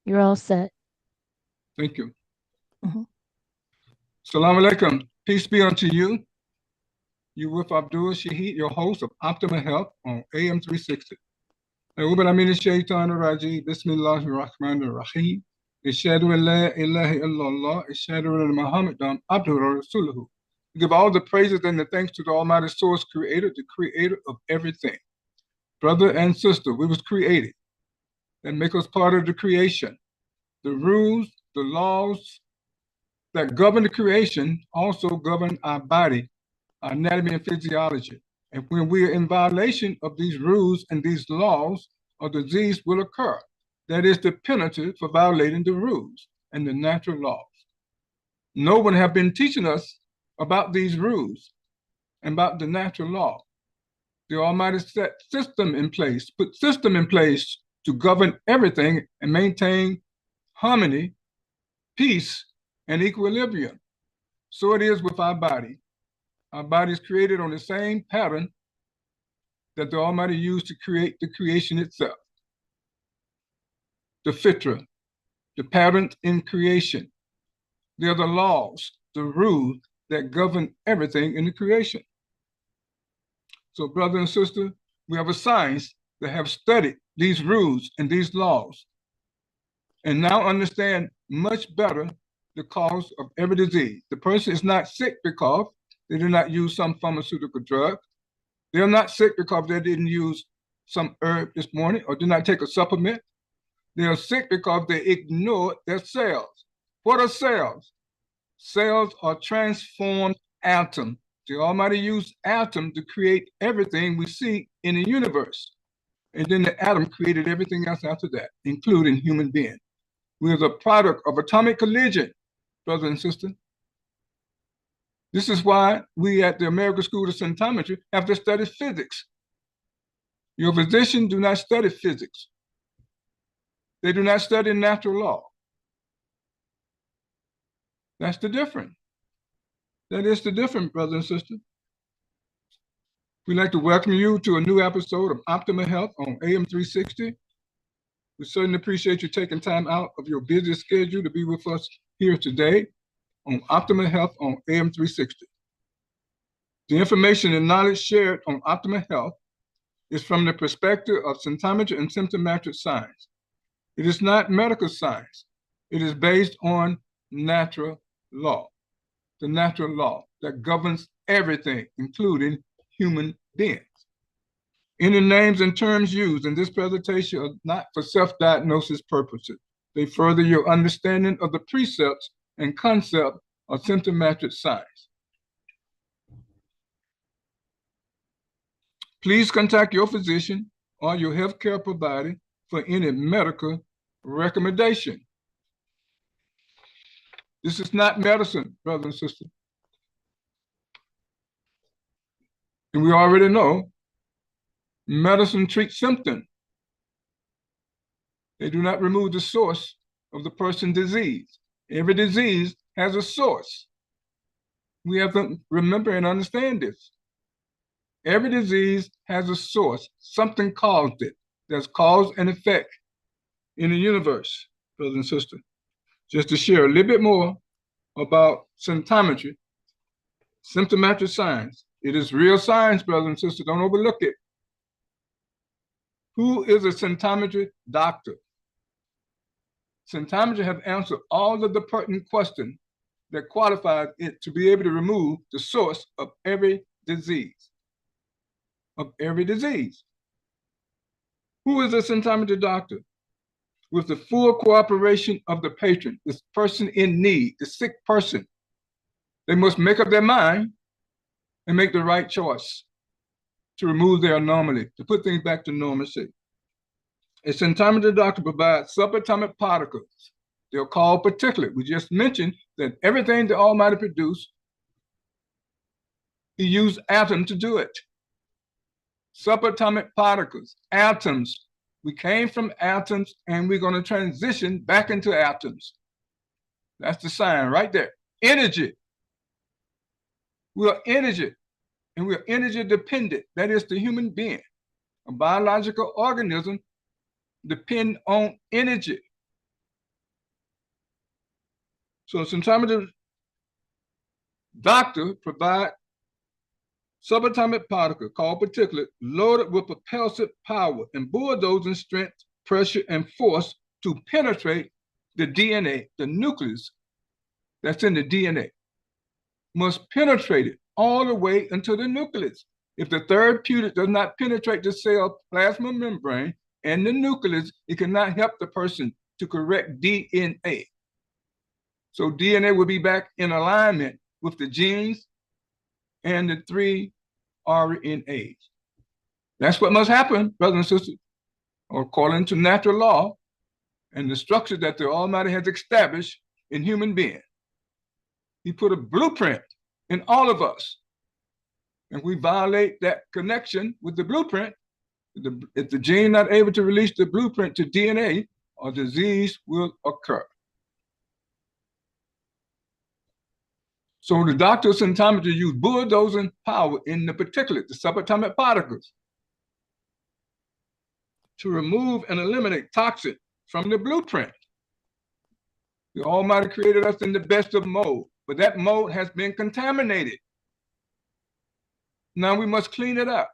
You're all set. Thank you. Mhm. Assalamu alaikum. Peace be unto you. You with Abdul Shaheed, your host of Optimal Health on AM 360. أعوذ بالله من الشيطان الرجيم بسم الله الرحمن الرحيم أشهد أن لا إله إلا الله أشهد أن محمدا عبده ورسوله. We give all the praises and the thanks to the Almighty Source Creator, the Creator of everything. Brother and sister, we was created and make us part of the creation. The rules, the laws that govern the creation also govern our body, our anatomy and physiology. And when we are in violation of these rules and these laws, a disease will occur. That is the penalty for violating the rules and the natural laws. No one have been teaching us about these rules and about the natural law. The Almighty set system in place, put system in place to govern everything and maintain harmony, peace, and equilibrium. So it is with our body. Our body is created on the same pattern that the Almighty used to create the creation itself. The fitra, the pattern in creation. They are the laws, the rules that govern everything in the creation. So, brother and sister, we have a science that have studied these rules and these laws and now understand much better the cause of every disease. The person is not sick because they did not use some pharmaceutical drug. They are not sick because they didn't use some herb this morning or did not take a supplement. They are sick because they ignored their cells. What are cells? Cells are transformed atoms. The Almighty used atom to create everything we see in the universe. And then the atom created everything else after that, including human beings. We are the product of atomic collision, brother and sister. This is why we at the American School of Symptometry have to study physics. Your physicians do not study physics. They do not study natural law. That's the difference. That is the difference, brother and sister. We'd like to welcome you to a new episode of Optimal Health on AM 360. We certainly appreciate you taking time out of your busy schedule to be with us here today on Optimal Health on AM 360. The information and knowledge shared on Optimal Health is from the perspective of symptometry and symptomatic science. It is not medical science. It is based on natural law, the natural law that governs everything, including human beings. Any names and terms used in this presentation are not for self-diagnosis purposes. They further your understanding of the precepts and concept of symptomatic science. Please contact your physician or your healthcare provider for any medical recommendation. This is not medicine, brother and sister. And we already know medicine treats symptoms. They do not remove the source of the person's disease. Every disease has a source. We have to remember and understand this. Every disease has a source. Something caused it. There's cause and effect in the universe, brothers and sisters. Just to share a little bit more about symptometry, symptomatic science. It is real science, brothers and sisters. Don't overlook it. Who is a symptometry doctor? Symptometry have answered all of the pertinent questions that qualifies it to be able to remove the source of every disease. Of every disease. Who is a symptometry doctor? With the full cooperation of the patron, this person in need, the sick person. They must make up their mind and make the right choice to remove their anomaly, to put things back to normalcy. A symptometry doctor provides subatomic particles. They're called particulate. We just mentioned that everything the Almighty produced, He used atoms to do it. Subatomic particles, atoms. We came from atoms and we're going to transition back into atoms. That's the sign right there. Energy. We are energy, and we are energy dependent. That is the human being. A biological organism depend on energy. So a scintimeter doctor provide subatomic particle called particulate loaded with propulsive power and bulldozing strength, pressure, and force to penetrate the DNA, the nucleus that's in the DNA, must penetrate it all the way into the nucleus. If the therapeutic does not penetrate the cell plasma membrane and the nucleus, it cannot help the person to correct DNA. So DNA will be back in alignment with the genes and the 3 RNAs. That's what must happen, brothers and sisters, according to natural law and the structure that the Almighty has established in human beings. He put a blueprint in all of us. And we violate that connection with the blueprint. If the gene not able to release the blueprint to DNA, a disease will occur. So the doctors and scientists use bulldozing power in the particulate, the subatomic particles, to remove and eliminate toxin from the blueprint. The Almighty created us in the best of mode, but that mode has been contaminated. Now we must clean it up.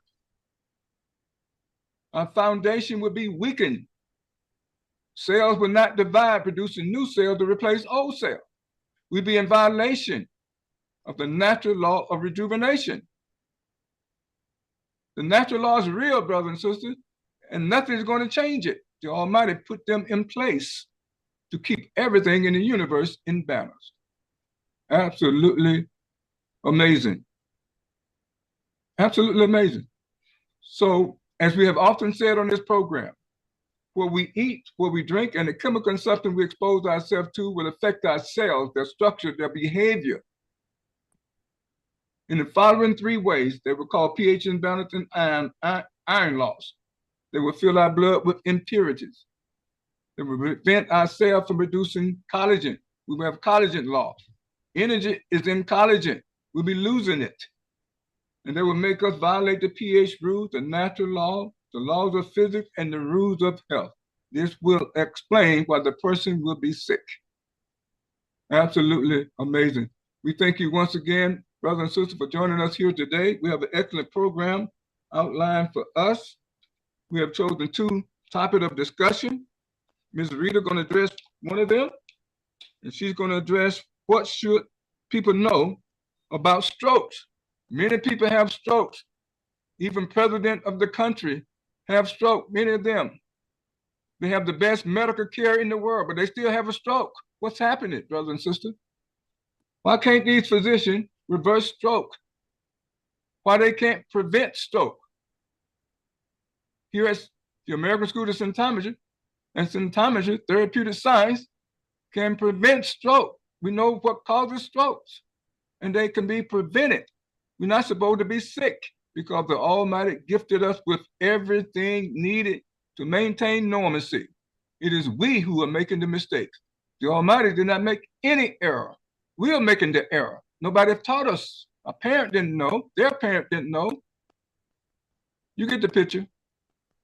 Our foundation will be weakened. Cells will not divide, producing new cells to replace old cells. We'll be in violation of the natural law of rejuvenation. The natural law is real, brothers and sisters, and nothing is going to change it. The Almighty put them in place to keep everything in the universe in balance. Absolutely amazing. Absolutely amazing. So, as we have often said on this program, what we eat, what we drink, and the chemical consumption we expose ourselves to will affect our cells, their structure, their behavior. In the following 3 ways, they will call pH imbalance and iron loss. They will fill our blood with impurities. They will prevent our cells from producing collagen. We will have collagen loss. Energy is in collagen. We'll be losing it. And they will make us violate the pH rules, the natural law, the laws of physics, and the rules of health. This will explain why the person will be sick. Absolutely amazing. We thank you once again, brothers and sisters, for joining us here today. We have an excellent program outlined for us. We have chosen 2 topics of discussion. Ms. Rita is going to address one of them, and she's going to address what should people know about strokes. Many people have strokes. Even president of the country have stroke, many of them. They have the best medical care in the world, but they still have a stroke. What's happening, brothers and sisters? Why can't these physicians reverse stroke? Why they can't prevent stroke? Here at the American School of Symptometry and Symptometry Therapeutic Science can prevent stroke. We know what causes strokes, and they can be prevented. We're not supposed to be sick because the Almighty gifted us with everything needed to maintain normalcy. It is we who are making the mistakes. The Almighty did not make any error. We are making the error. Nobody taught us. A parent didn't know. Their parent didn't know. You get the picture.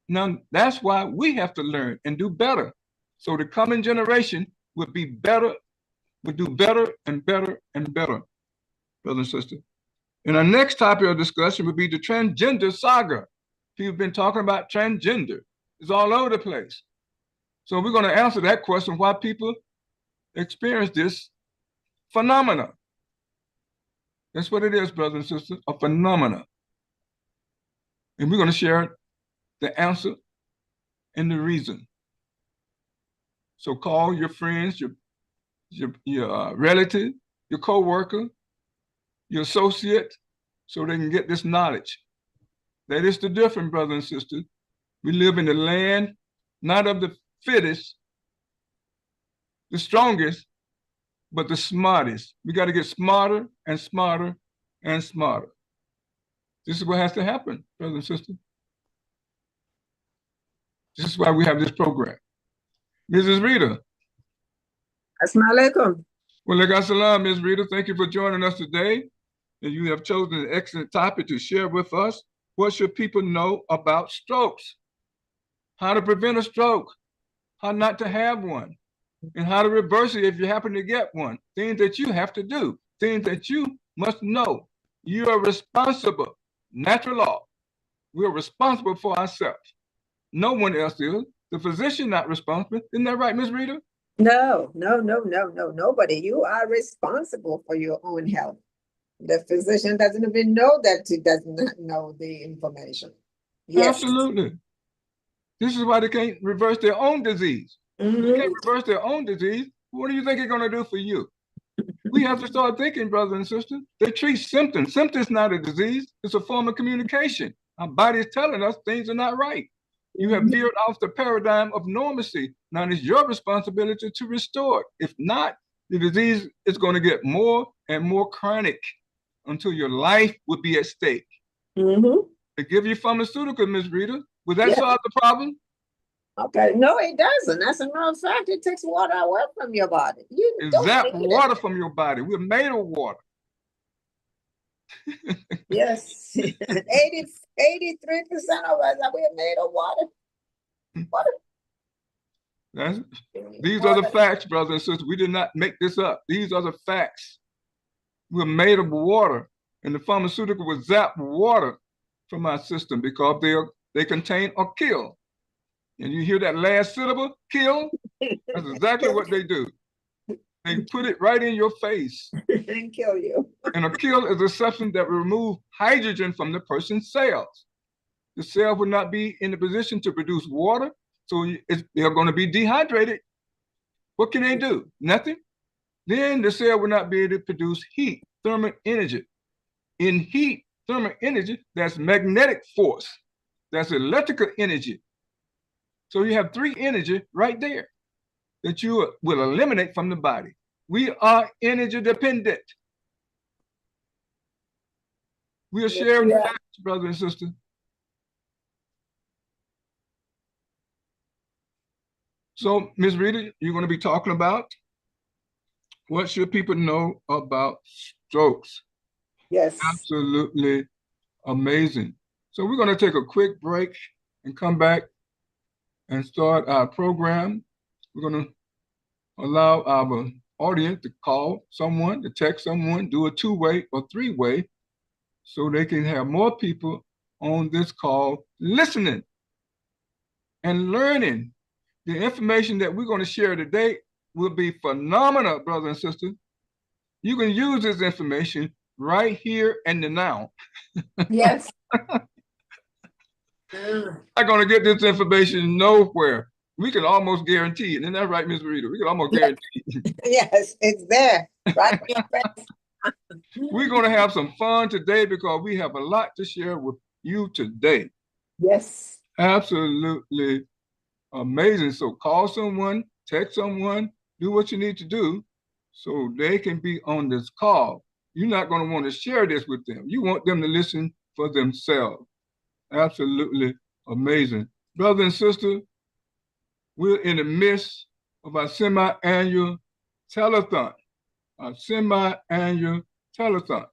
Now, that's why we have to learn and do better. So the coming generation would be better, would do better and better and better, brothers and sisters. And our next topic of discussion would be the transgender saga. People have been talking about transgender. It's all over the place. So we're going to answer that question, why people experience this phenomena. That's what it is, brothers and sisters, a phenomena. And we're going to share the answer and the reason. So call your friends, your relative, your co-worker, your associate, so they can get this knowledge. That is the difference, brothers and sisters. We live in the land, not of the fittest, the strongest, but the smartest. We got to get smarter and smarter and smarter. This is what has to happen, brothers and sisters. This is why we have this program. Mrs. Rita. Assalamu alaikum. Wa alaikum assalam, Ms. Rita. Thank you for joining us today. And you have chosen an excellent topic to share with us. What should people know about strokes? How to prevent a stroke? How not to have one? and how to reverse it if you happen to get one. Things that you have to do, things that you must know. You are responsible. Natural law. We are responsible for ourselves. No one else is. The physician not responsible. Isn't that right, Ms. Rita? No, no, no, no, no, nobody. You are responsible for your own health. The physician doesn't even know that he does not know the information. Yes. Absolutely. This is why they can't reverse their own disease. If they can't reverse their own disease, what do you think it's going to do for you? We have to start thinking, brothers and sisters. They treat symptoms. Symptoms not a disease. It's a form of communication. Our body is telling us things are not right. You have veered off the paradigm of normalcy. Now it's your responsibility to restore it. If not, the disease is going to get more and more chronic until your life would be at stake. They give you pharmaceutical, Ms. Rita. Would that solve the problem? Okay. No, it doesn't. As a matter of fact, it takes water away from your body. You It don't zaps need water it. from your body. We're made of water. Yes. 83% of us are we are made of water. Water. These are the facts, brothers and sisters. We did not make this up. These are the facts. We're made of water, and the pharmaceutical will zap water from our system because they contain a kill. And you hear that last syllable, kill? That's exactly what they do. They put it right in your face. And kill you. And a kill is a substance that will remove hydrogen from the person's cells. The cell will not be in the position to produce water, so they're going to be dehydrated. What can they do? Nothing. Then the cell will not be able to produce heat, thermal energy. In heat, thermal energy, that's magnetic force. That's electrical energy. So you have three energy right there that you will eliminate from the body. We are energy dependent. We are sharing facts, brothers and sisters. So, Ms. Rita, you're going to be talking about what should people know about strokes? Yes. Absolutely amazing. So we're going to take a quick break and come back and start our program. We're going to allow our audience to call someone, to text someone, do a two-way or three-way so they can have more people on this call listening and learning. The information that we're going to share today will be phenomenal, brothers and sisters. You can use this information right here and now. Yes. Not going to get this information nowhere. We can almost guarantee it. Isn't that right, Ms. Rita? We can almost guarantee it. Yes, it's there. Right in your face. We're going to have some fun today because we have a lot to share with you today. Yes. Absolutely amazing. So call someone, text someone, do what you need to do so they can be on this call. You're not going to want to share this with them. You want them to listen for themselves. Absolutely amazing. Brother and sister, we're in the midst of our semi-annual telethon. Our semi-annual telethon.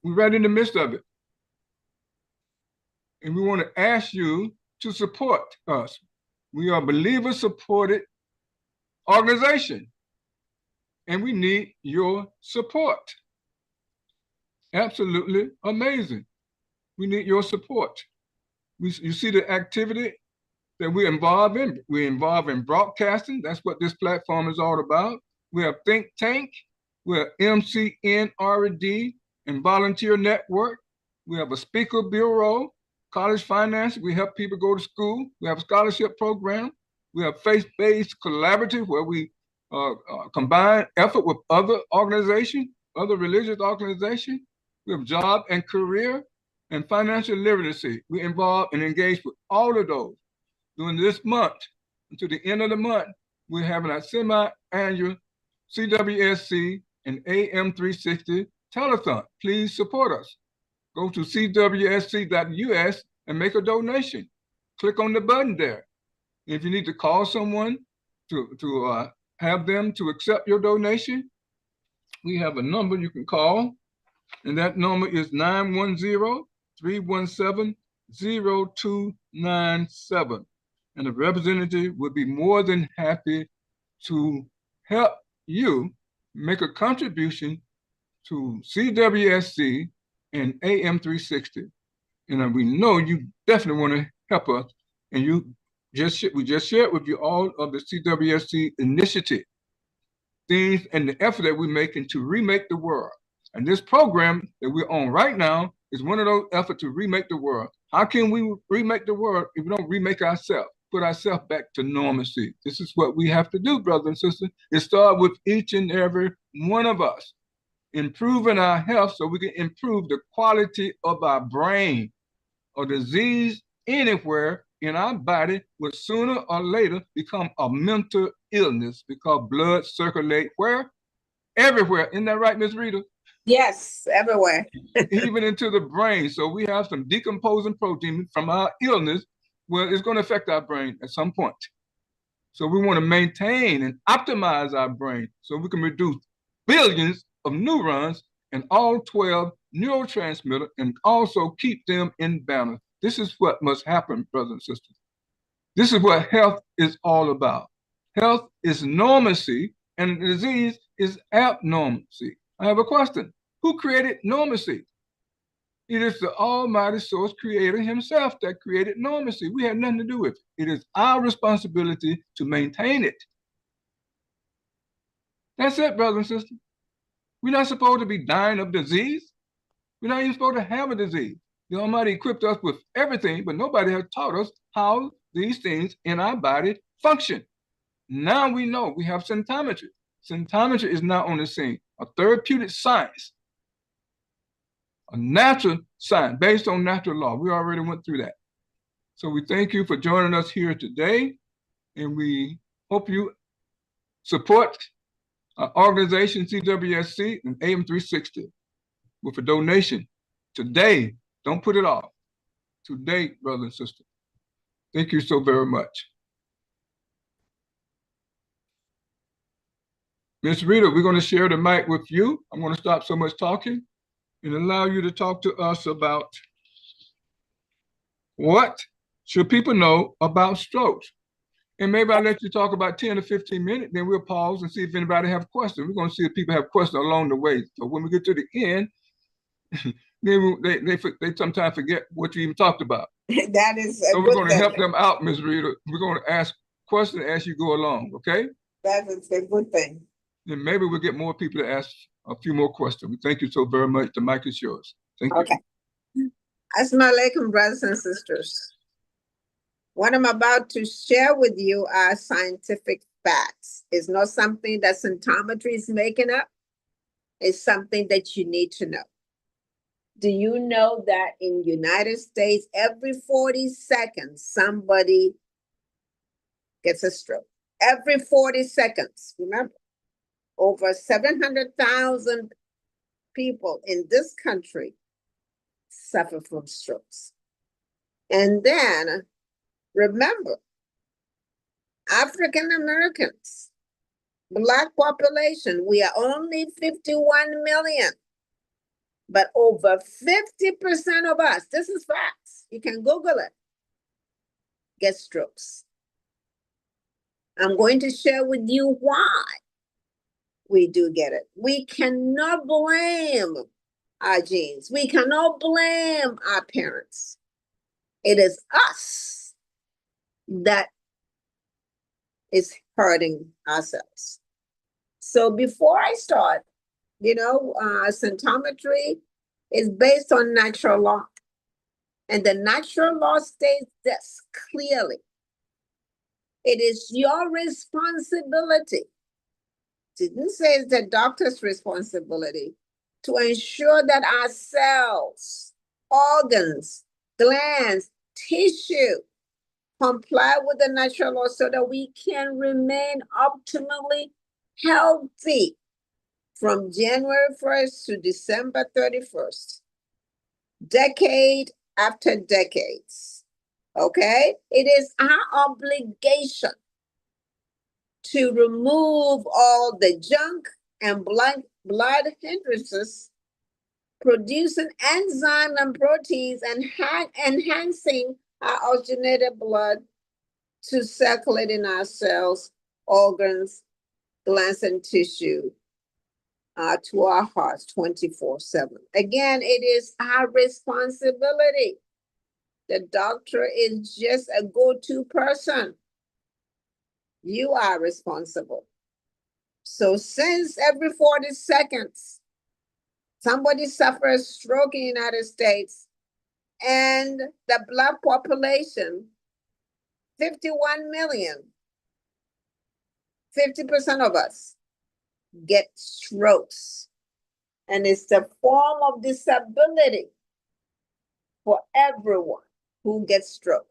We're right in the midst of it. And we want to ask you to support us. We are a believer-supported organization, and we need your support. Absolutely amazing. We need your support. You see the activity that we're involved in. We're involved in broadcasting. That's what this platform is all about. We're a think tank. We're MCNRD and volunteer network. We have a speaker bureau, college finance. We help people go to school. We have a scholarship program. We have faith-based collaborative where we combine effort with other organizations, other religious organizations. We have job and career and financial literacy. We involve and engage with all of those. During this month, until the end of the month, we're having our semi-annual CWSC and AM360 telethon. Please support us. Go to cwsc.us and make a donation. Click on the button there. If you need to call someone to have them to accept your donation, we have a number you can call, and that number is 910-317-0297. and the representative would be more than happy to help you make a contribution to CWSC and AM 360. And we know you definitely want to help us. And we just shared with you all of the CWSC initiative, things and the effort that we're making to remake the world. And this program that we're on right now is one of those efforts to remake the world. How can we remake the world if we don't remake ourselves, put ourselves back to normalcy? This is what we have to do, brothers and sisters. It starts with each and every one of us improving our health so we can improve the quality of our brain. A disease anywhere in our body will sooner or later become a mental illness because blood circulate where? Everywhere. Isn't that right, Miss Rita? Yes, everywhere. Even into the brain. So we have some decomposing protein from our illness where it's going to affect our brain at some point. So we want to maintain and optimize our brain so we can reduce billions of neurons and all 12 neurotransmitters and also keep them in balance. This is what must happen, brothers and sisters. This is what health is all about. Health is normacy and disease is abnormalcy. I have a question. Who created normacy? It is the Almighty Source Creator Himself that created normacy. We have nothing to do with it. It is our responsibility to maintain it. That's it, brothers and sisters. We're not supposed to be dying of disease. We're not even supposed to have a disease. The Almighty equipped us with everything, but nobody has taught us how these things in our body function. Now we know. We have symptometry. Symptometry is now on the scene, a therapeutic science, a natural science based on natural law. We already went through that. So we thank you for joining us here today, and we hope you support our organization, CWSC and AM 360, with a donation today. Don't put it off. Today, brothers and sisters. Thank you so very much. Ms. Rita, we're going to share the mic with you. I'm going to stop so much talking and allow you to talk to us about what should people know about strokes. And maybe I'll let you talk about 10 or 15 minutes, then we'll pause and see if anybody have questions. We're going to see if people have questions along the way. So when we get to the end, they sometimes forget what you even talked about. That is so we're going to help them out, Ms. Rita. We're going to ask questions as you go along, okay? That is a good thing. And maybe we'll get more people to ask a few more questions. We thank you so very much. The mic is yours. Thank you. Okay. Assalamu alaikum, brothers and sisters. What I'm about to share with you are scientific facts. It's not something that symptometry is making up. It's something that you need to know. Do you know that in the United States, every 40 seconds, somebody gets a stroke? Every 40 seconds, remember, over 700,000 people in this country suffer from strokes. And then, remember, African Americans, Black population, we are only 51 million. But over 50% of us, this is facts, you can Google it, get strokes. I'm going to share with you why we do get it. We cannot blame our genes. We cannot blame our parents. It is us that is hurting ourselves. So before I start, symptometry is based on natural law. And the natural law states this clearly. It is your responsibility. Didn't say it's the doctor's responsibility to ensure that our cells, organs, glands, tissue comply with the natural law so that we can remain optimally healthy from January 1st to December 31st, decade after decades, okay? It is our obligation to remove all the junk and blood hindrances, producing enzymes and proteins and enhancing our oxygenated blood to circulate in our cells, organs, glands, and tissue to our hearts 24/7. Again, it is our responsibility. The doctor is just a go-to person. You are responsible. So since every 40 seconds, somebody suffers stroke in the United States, and the black population, 51 million, 50% of us get strokes. And it's the form of disability for everyone who gets stroke.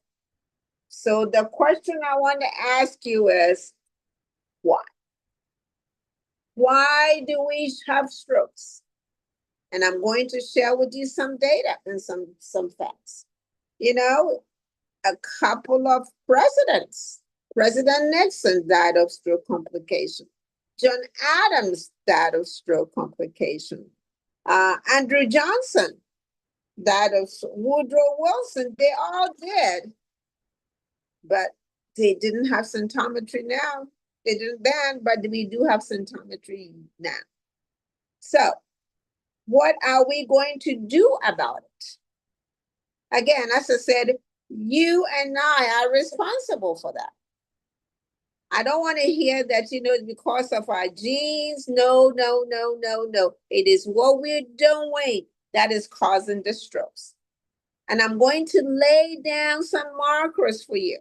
So the question I want to ask you is, why? Why do we have strokes? And I'm going to share with you some data and some facts. You know, a couple of presidents, President Nixon died of stroke complication. John Adams died of stroke complication. Andrew Johnson died of Woodrow Wilson. They all did, but they didn't have symptometry now. They didn't then, but we do have symptometry now. So, what are we going to do about it? Again, as I said, you and I are responsible for that. I don't want to hear that, because of our genes. No, no, no, no, no. It is what we're doing that is causing the strokes. And I'm going to lay down some markers for you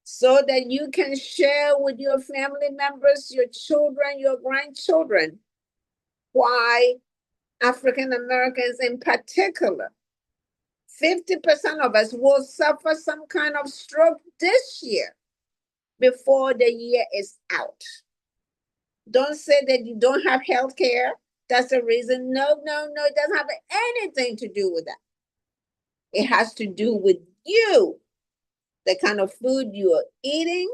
so that you can share with your family members, your children, your grandchildren, why African Americans in particular, 50% of us will suffer some kind of stroke this year before the year is out. Don't say that you don't have health care. That's the reason. No, no, no. It doesn't have anything to do with that. It has to do with you, the kind of food you are eating,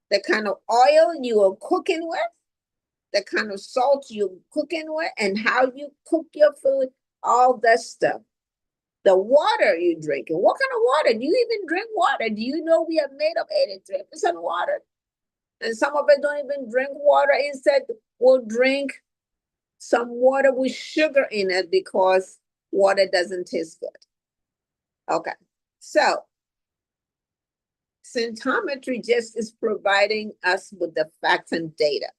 the kind of oil you are cooking with, the kind of salt you're cooking with, and how you cook your food, all that stuff. The water you're drinking. What kind of water? Do you even drink water? Do you know we are made of 83% water? And some of us don't even drink water. Instead, we'll drink some water with sugar in it because water doesn't taste good. Okay, so symptometry just is providing us with the facts and data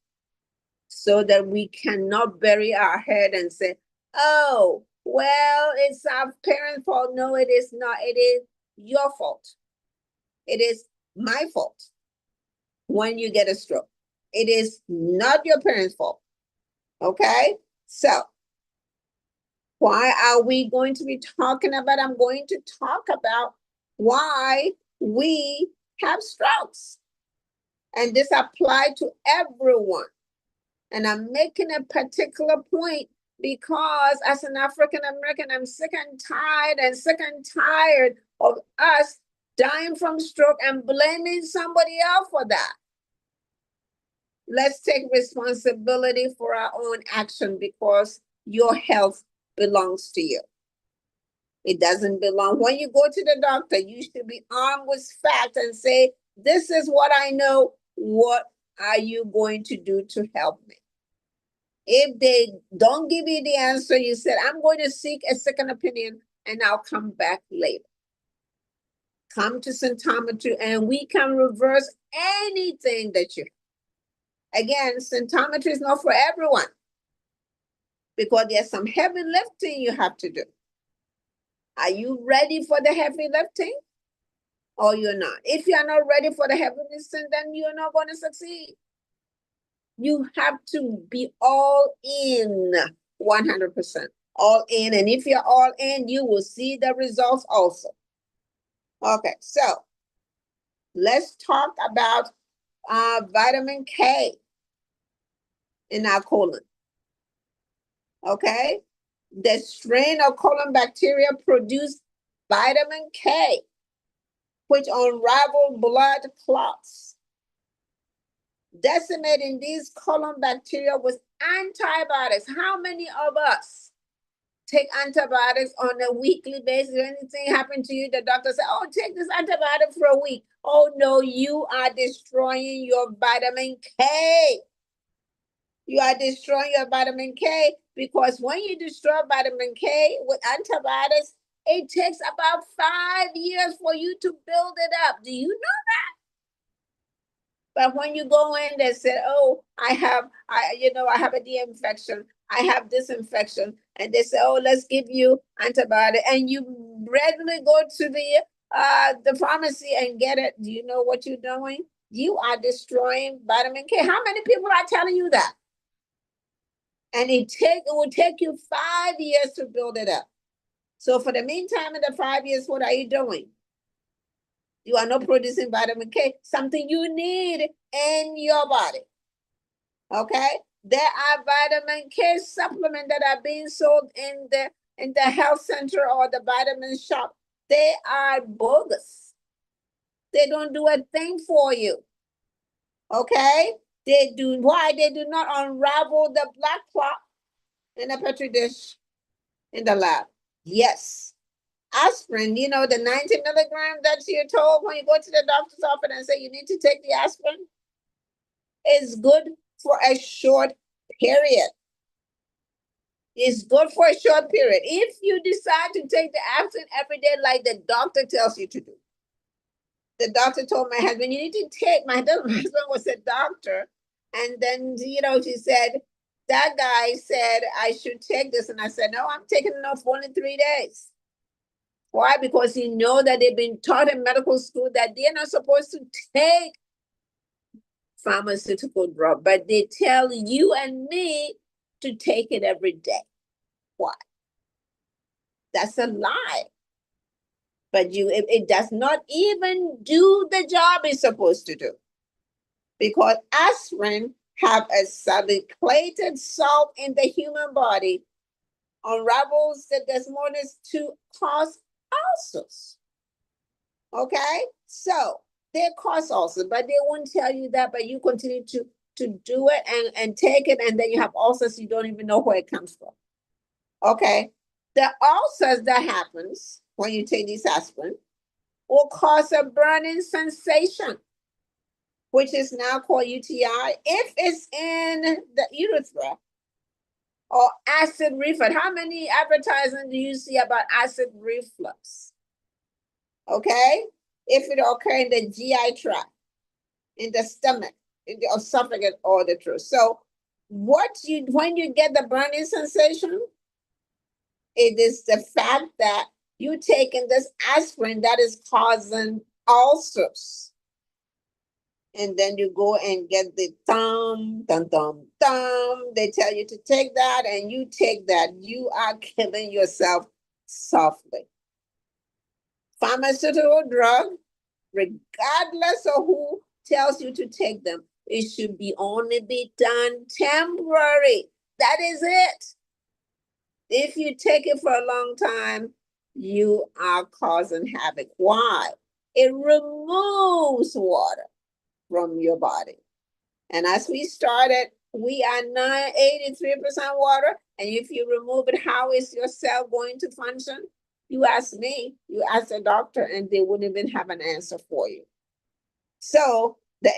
so that we cannot bury our head and say, oh, well, it's our parents' fault. No, it is not. It is your fault. It is my fault when you get a stroke. It is not your parents' fault. Okay? So, why are we going to be talking about? I'm going to talk about why we have strokes. And this applies to everyone. And I'm making a particular point because as an African American, I'm sick and tired of us dying from stroke and blaming somebody else for that. Let's take responsibility for our own action because your health belongs to you. It doesn't belong. When you go to the doctor, you should be armed with facts and say, this is what I know. What are you going to do to help me? If they don't give you the answer, you said, I'm going to seek a second opinion and I'll come back later. Come to symptometry and we can reverse anything that you have. Again, symptometry is not for everyone because there's some heavy lifting you have to do. Are you ready for the heavy lifting or you're not? If you're not ready for the heavy lifting, then you're not going to succeed. You have to be all in 100%, all in. And if you're all in, you will see the results also. Okay, so let's talk about vitamin K in our colon. Okay, the strain of colon bacteria produce vitamin K, which unravel blood clots, decimating these colon bacteria with antibiotics. How many of us take antibiotics on a weekly basis. Anything happen to you, the doctor said, oh, take this antibiotic for a week. Oh no, you are destroying your vitamin K. You are destroying your vitamin K, because when you destroy vitamin K with antibiotics, it takes about 5 years for you to build it up. Do you know? But when you go in, they say, "Oh, I have a D infection. I have this infection," and they say, "Oh, let's give you antibiotic," and you regularly go to the pharmacy and get it. Do you know what you're doing? You are destroying vitamin K. How many people are telling you that? And it will take you 5 years to build it up. So for the meantime, in the 5 years, what are you doing? You are not producing vitamin K, something you need in your body. Okay? There are vitamin K supplements that are being sold in the health center or the vitamin shop. They are bogus. They don't do a thing for you. Okay? They do why? They do not unravel the black clot in a petri dish in the lab. Yes. Aspirin, the 90 milligram that you're told when you go to the doctor's office and say you need to take the aspirin, is good for a short period. It's good for a short period. If you decide to take the aspirin every day like the doctor tells you to do. The doctor told my husband, you need to take, my husband was a doctor. And then, she said, that guy said I should take this. And I said, no, I'm taking it for only 3 days. Why? Because that they've been taught in medical school that they're not supposed to take pharmaceutical drug, but they tell you and me to take it every day. Why? That's a lie. But it does not even do the job it's supposed to do. Because aspirin have a salicylated salt in the human body, unravels the desmonas to cause ulcers. Okay? So they cause ulcers, but they won't tell you that, but you continue to do it and take it, and then you have ulcers, you don't even know where it comes from. Okay? The ulcers that happens when you take this aspirin will cause a burning sensation, which is now called UTI, if it's in the urethra, or acid reflux. How many advertisements do you see about acid reflux? Okay? If it occurs in the GI tract, in the stomach, in the esophagus, or the throat. So when you get the burning sensation, it is the fact that you taking this aspirin that is causing ulcers. And then you go and get the thumb. They tell you to take that, and you take that. You are killing yourself softly. Pharmaceutical drug, regardless of who tells you to take them, it should only be done temporary. That is it. If you take it for a long time, you are causing havoc. Why? It removes water from your body. And as we started, we are 83% water. And if you remove it, how is your cell going to function? You ask me, you ask the doctor, and they wouldn't even have an answer for you. So the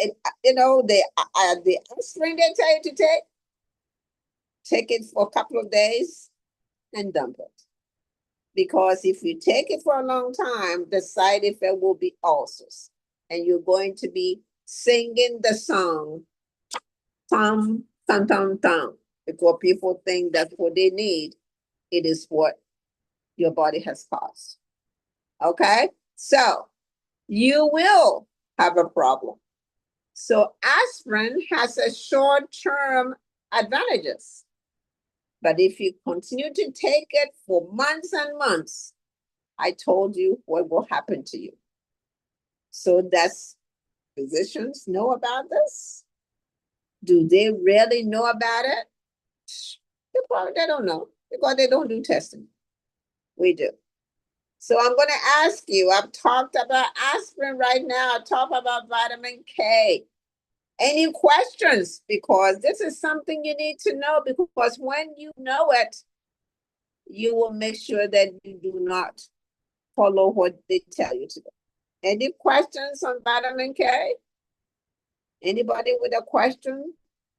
aspirin they tell you to take it for a couple of days and dump it. Because if you take it for a long time, the side effect will be ulcers. And you're going to be singing the song, tom, tom, tom, tom, because people think that's what they need. It is what your body has caused. Okay? So you will have a problem. So aspirin has a short-term advantages. But if you continue to take it for months and months, I told you what will happen to you. So does physicians know about this? Do they really know about it? They don't know, because they don't do testing. We do. So I'm going to ask you, I've talked about aspirin right now. I talk about vitamin K. Any questions? Because this is something you need to know, because when you know it, you will make sure that you do not follow what they tell you to do. Any questions on vitamin K? Anybody with a question?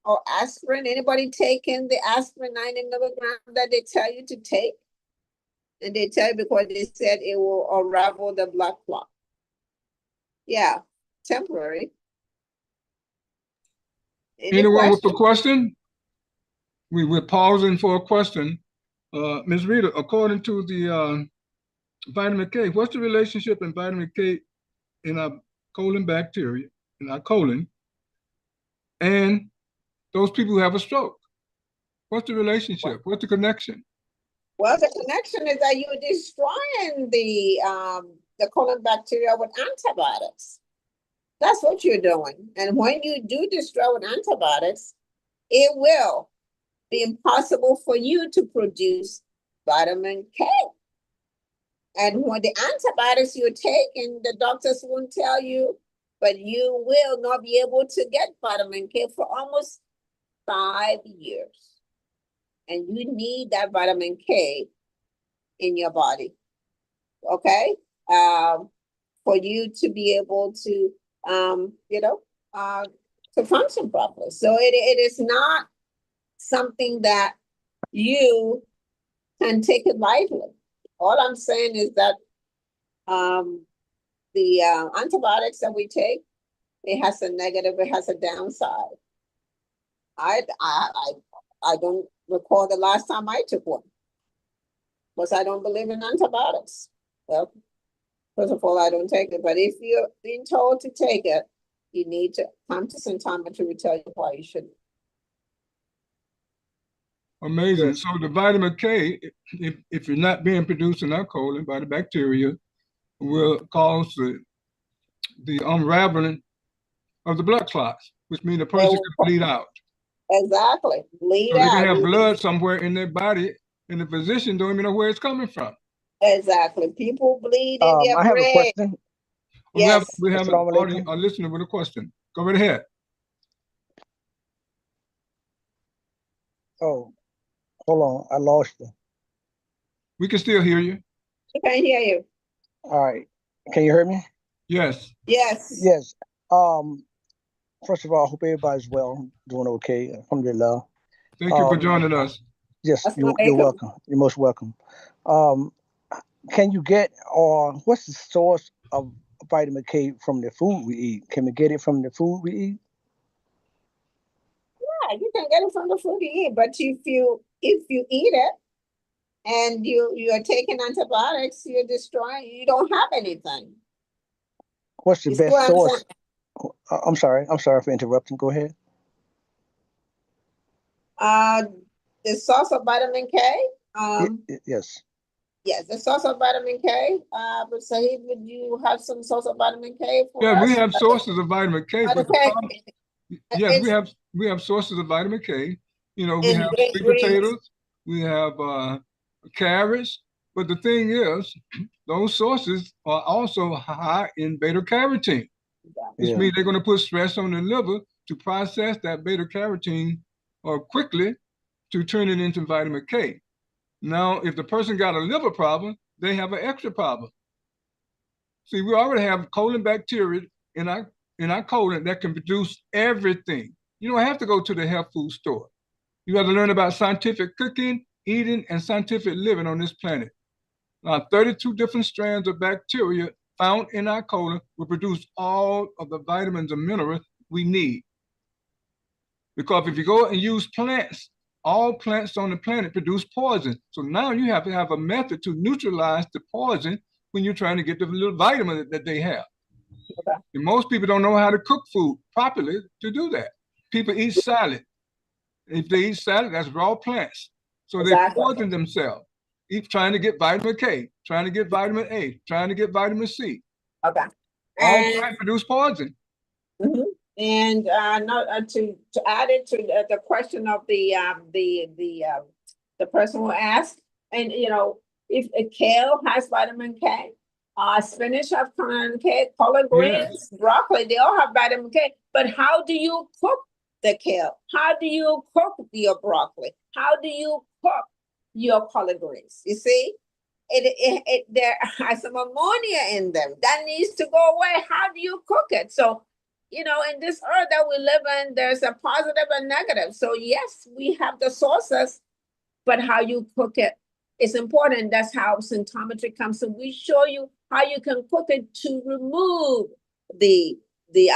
Or aspirin? Anybody taking the aspirin 90 milligrams that they tell you to take? And they tell you because they said it will unravel the blood clot. Yeah, temporary. Anyone with a question? We're pausing for a question. Ms. Rita, according to the vitamin K, what's the relationship in vitamin K in our colon bacteria, in our colon, and those people who have a stroke? What's the relationship? What's the connection? Well, the connection is that you're destroying the colon bacteria with antibiotics. That's what you're doing. And when you do destroy with antibiotics, it will be impossible for you to produce vitamin K. And when the antibiotics you're taking, the doctors won't tell you, but you will not be able to get vitamin K for almost 5 years. And you need that vitamin K in your body, okay? For you to be able to, to function properly. So it is not something that you can take it lightly. All I'm saying is that the antibiotics that we take, it has a negative, it has a downside. I don't recall the last time I took one, because I don't believe in antibiotics. Well, first of all, I don't take it, but if you're being told to take it, you need to come to symptometry to tell you why you shouldn't. Amazing. So the vitamin K, if you're not being produced in our colon by the bacteria, will cause the unraveling of the blood clots, which means the person can bleed out. Exactly. Bleed so out. They can have blood somewhere in their body, and the physician don't even know where it's coming from. Exactly. People bleed in their I have a question. Yes. We have a listener with a question. Go right ahead. Oh, hold on. I lost you. We can still hear you. We can hear you. All right. Can you hear me? Yes. Yes. Yes. First of all, I hope everybody's well, doing okay. Alhamdulillah. Thank you for joining us. Yes, you're welcome. You're most welcome. Can you get, or what's the source of vitamin K from the food we eat? Can we get it from the food we eat? Yeah, you can get it from the food you eat, but if you eat it and you are taking antibiotics, you're destroying. You don't have anything. What's the best source? I'm sorry for interrupting. Go ahead. The source of vitamin K. Yes. Yes, the source of vitamin K. But Shaheed, would you have some source of vitamin K for us? We have sources of vitamin K, but the problem, yes, we have sources of vitamin K. We have sweet potatoes, we have carrots, but the thing is, those sources are also high in beta carotene, which means they're going to put stress on the liver to process that beta carotene quickly to turn it into vitamin K. Now, if the person got a liver problem, they have an extra problem. See, we already have colon bacteria in our colon that can produce everything. You don't have to go to the health food store. You have to learn about scientific cooking, eating, and scientific living on this planet. Now, 32 different strands of bacteria found in our colon will produce all of the vitamins and minerals we need. Because if you go and use plants, all plants on the planet produce poison. So now you have to have a method to neutralize the poison when you're trying to get the little vitamin that they have. Okay. And most people don't know how to cook food properly to do that. People eat salad. If they eat salad, that's raw plants. So they poison themselves, trying to get vitamin K, trying to get vitamin A, trying to get vitamin C. Okay. All plants produce poison. Mm-hmm. And to add it to the question of the person who asked, and if a kale has vitamin K, spinach have vitamin K, collard greens, broccoli, they all have vitamin K. But how do you cook the kale? How do you cook your broccoli? How do you cook your colored greens. You see, there has some ammonia in them that needs to go away. How do you cook it? So, you know, in this earth that we live in, there's a positive and negative. So yes, we have the sources, but how you cook it is important. That's how symptometry comes. So we show you how you can cook it to remove the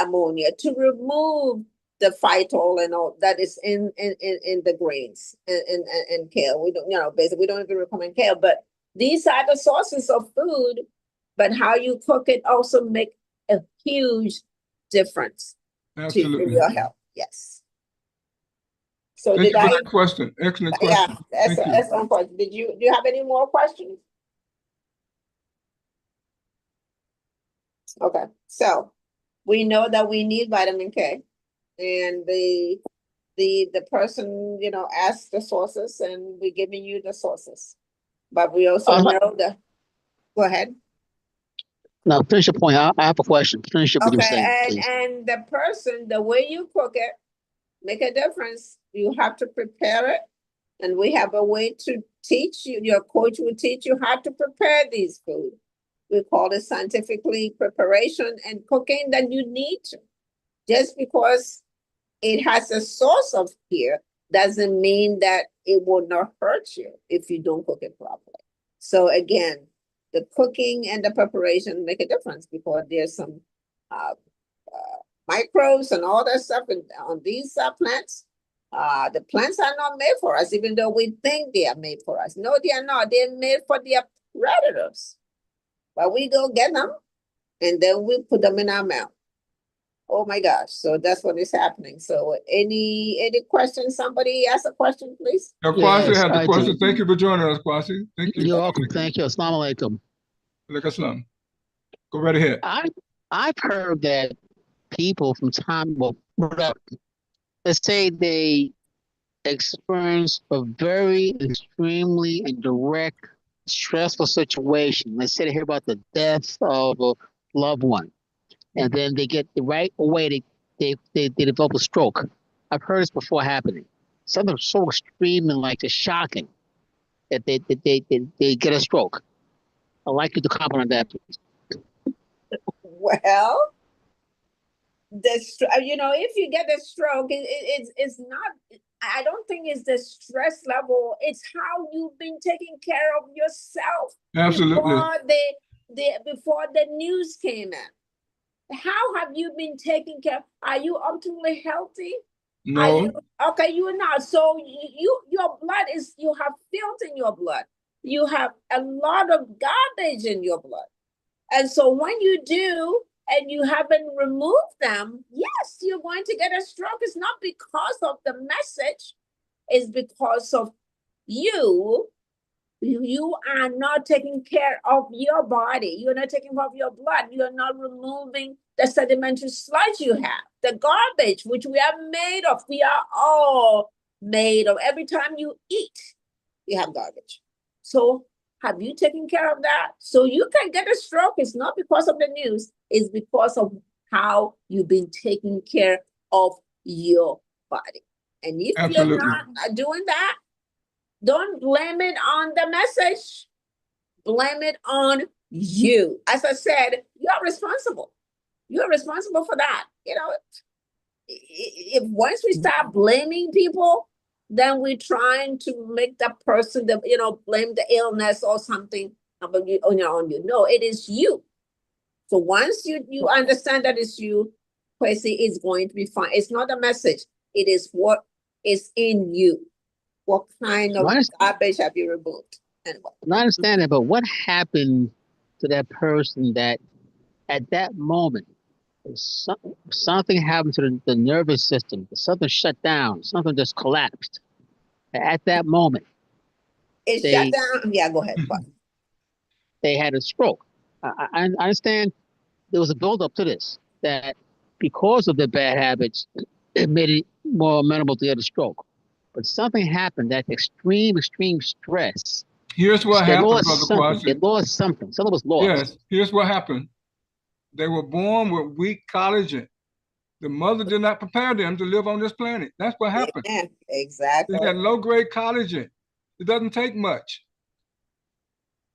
ammonia, to remove the phytol and all that is in the grains and kale. We don't, you know, basically we don't even recommend kale, but these are the sources of food. But how you cook it also make a huge difference to your health. Yes. So thank you for that question. Excellent question. Yeah, excellent question. Do you have any more questions? Okay, so we know that we need vitamin K, and the person, you know, asked the sources, and we're giving you the sources. But we also know that. Go ahead. No, finish your point. I have a question. Finish up what you were saying, please. And the person, the way you cook it, make a difference. You have to prepare it, and we have a way to teach you. Your coach will teach you how to prepare these food. We call it scientifically preparation and cooking that you need to. Just because it has a source of here doesn't mean that it will not hurt you if you don't cook it properly. So again, the cooking and the preparation make a difference because there's some microbes and all that stuff on these plants. The plants are not made for us, even though we think they are made for us. No, they are not. They're made for their predators. But we go get them, and then we put them in our mouth. Oh my gosh! So that's what is happening. So any questions? Somebody ask a question, please. Kwasi had the question. Thank you for joining us, Kwasi. Thank you. You're welcome. Thank you. Assalamu alaikum. Alaikum. Go right ahead. I've heard that people from time, well, let's say they experience a very extremely and direct stressful situation. Let's say they hear about the death of a loved one, and then they get the right away. They develop a stroke. I've heard this before happening. Something so extreme and like just shocking that they get a stroke. I'd like you to comment on that, please. Well, you know, if you get a stroke, it's not. I don't think it's the stress level. It's how you've been taking care of yourself. Absolutely. Before the news came in. How have you been taking care? Are you optimally healthy? No. Okay, you're not. So your blood you have filth in your blood. You have a lot of garbage in your blood. And so when you do, and you haven't removed them, yes, you're going to get a stroke. It's not because of the message. It's because of you. You are not taking care of your body. You're not taking care of your blood. You're not removing the sedimentary sludge you have, the garbage, which we are made of. We are all made of. Every time you eat, you have garbage. So have you taken care of that? So you can get a stroke. It's not because of the news. It's because of how you've been taking care of your body. And if you're not doing that, don't blame it on the message. Blame it on you. As I said, you're responsible. You're responsible for that. You know, if once we start blaming people, then we're trying to make that person, blame the illness or something on you. No, it is you. So once you understand that it's you, Kwesi is going to be fine. It's not a message. It is what is in you. What kind of garbage have you removed? And what? I understand that, but what happened to that person that at that moment, something happened to the nervous system, something shut down, something just collapsed. At that moment, it shut down. Yeah, go ahead. They had a stroke. I understand there was a buildup to this, that because of the bad habits, it made it more amenable to get a stroke. But something happened, that extreme stress. Here's what happened, Brother Kwasi. They lost something. Something was lost. Yes, here's what happened. They were born with weak collagen. The mother did not prepare them to live on this planet. That's what happened. Yeah, exactly. They had low-grade collagen. It doesn't take much.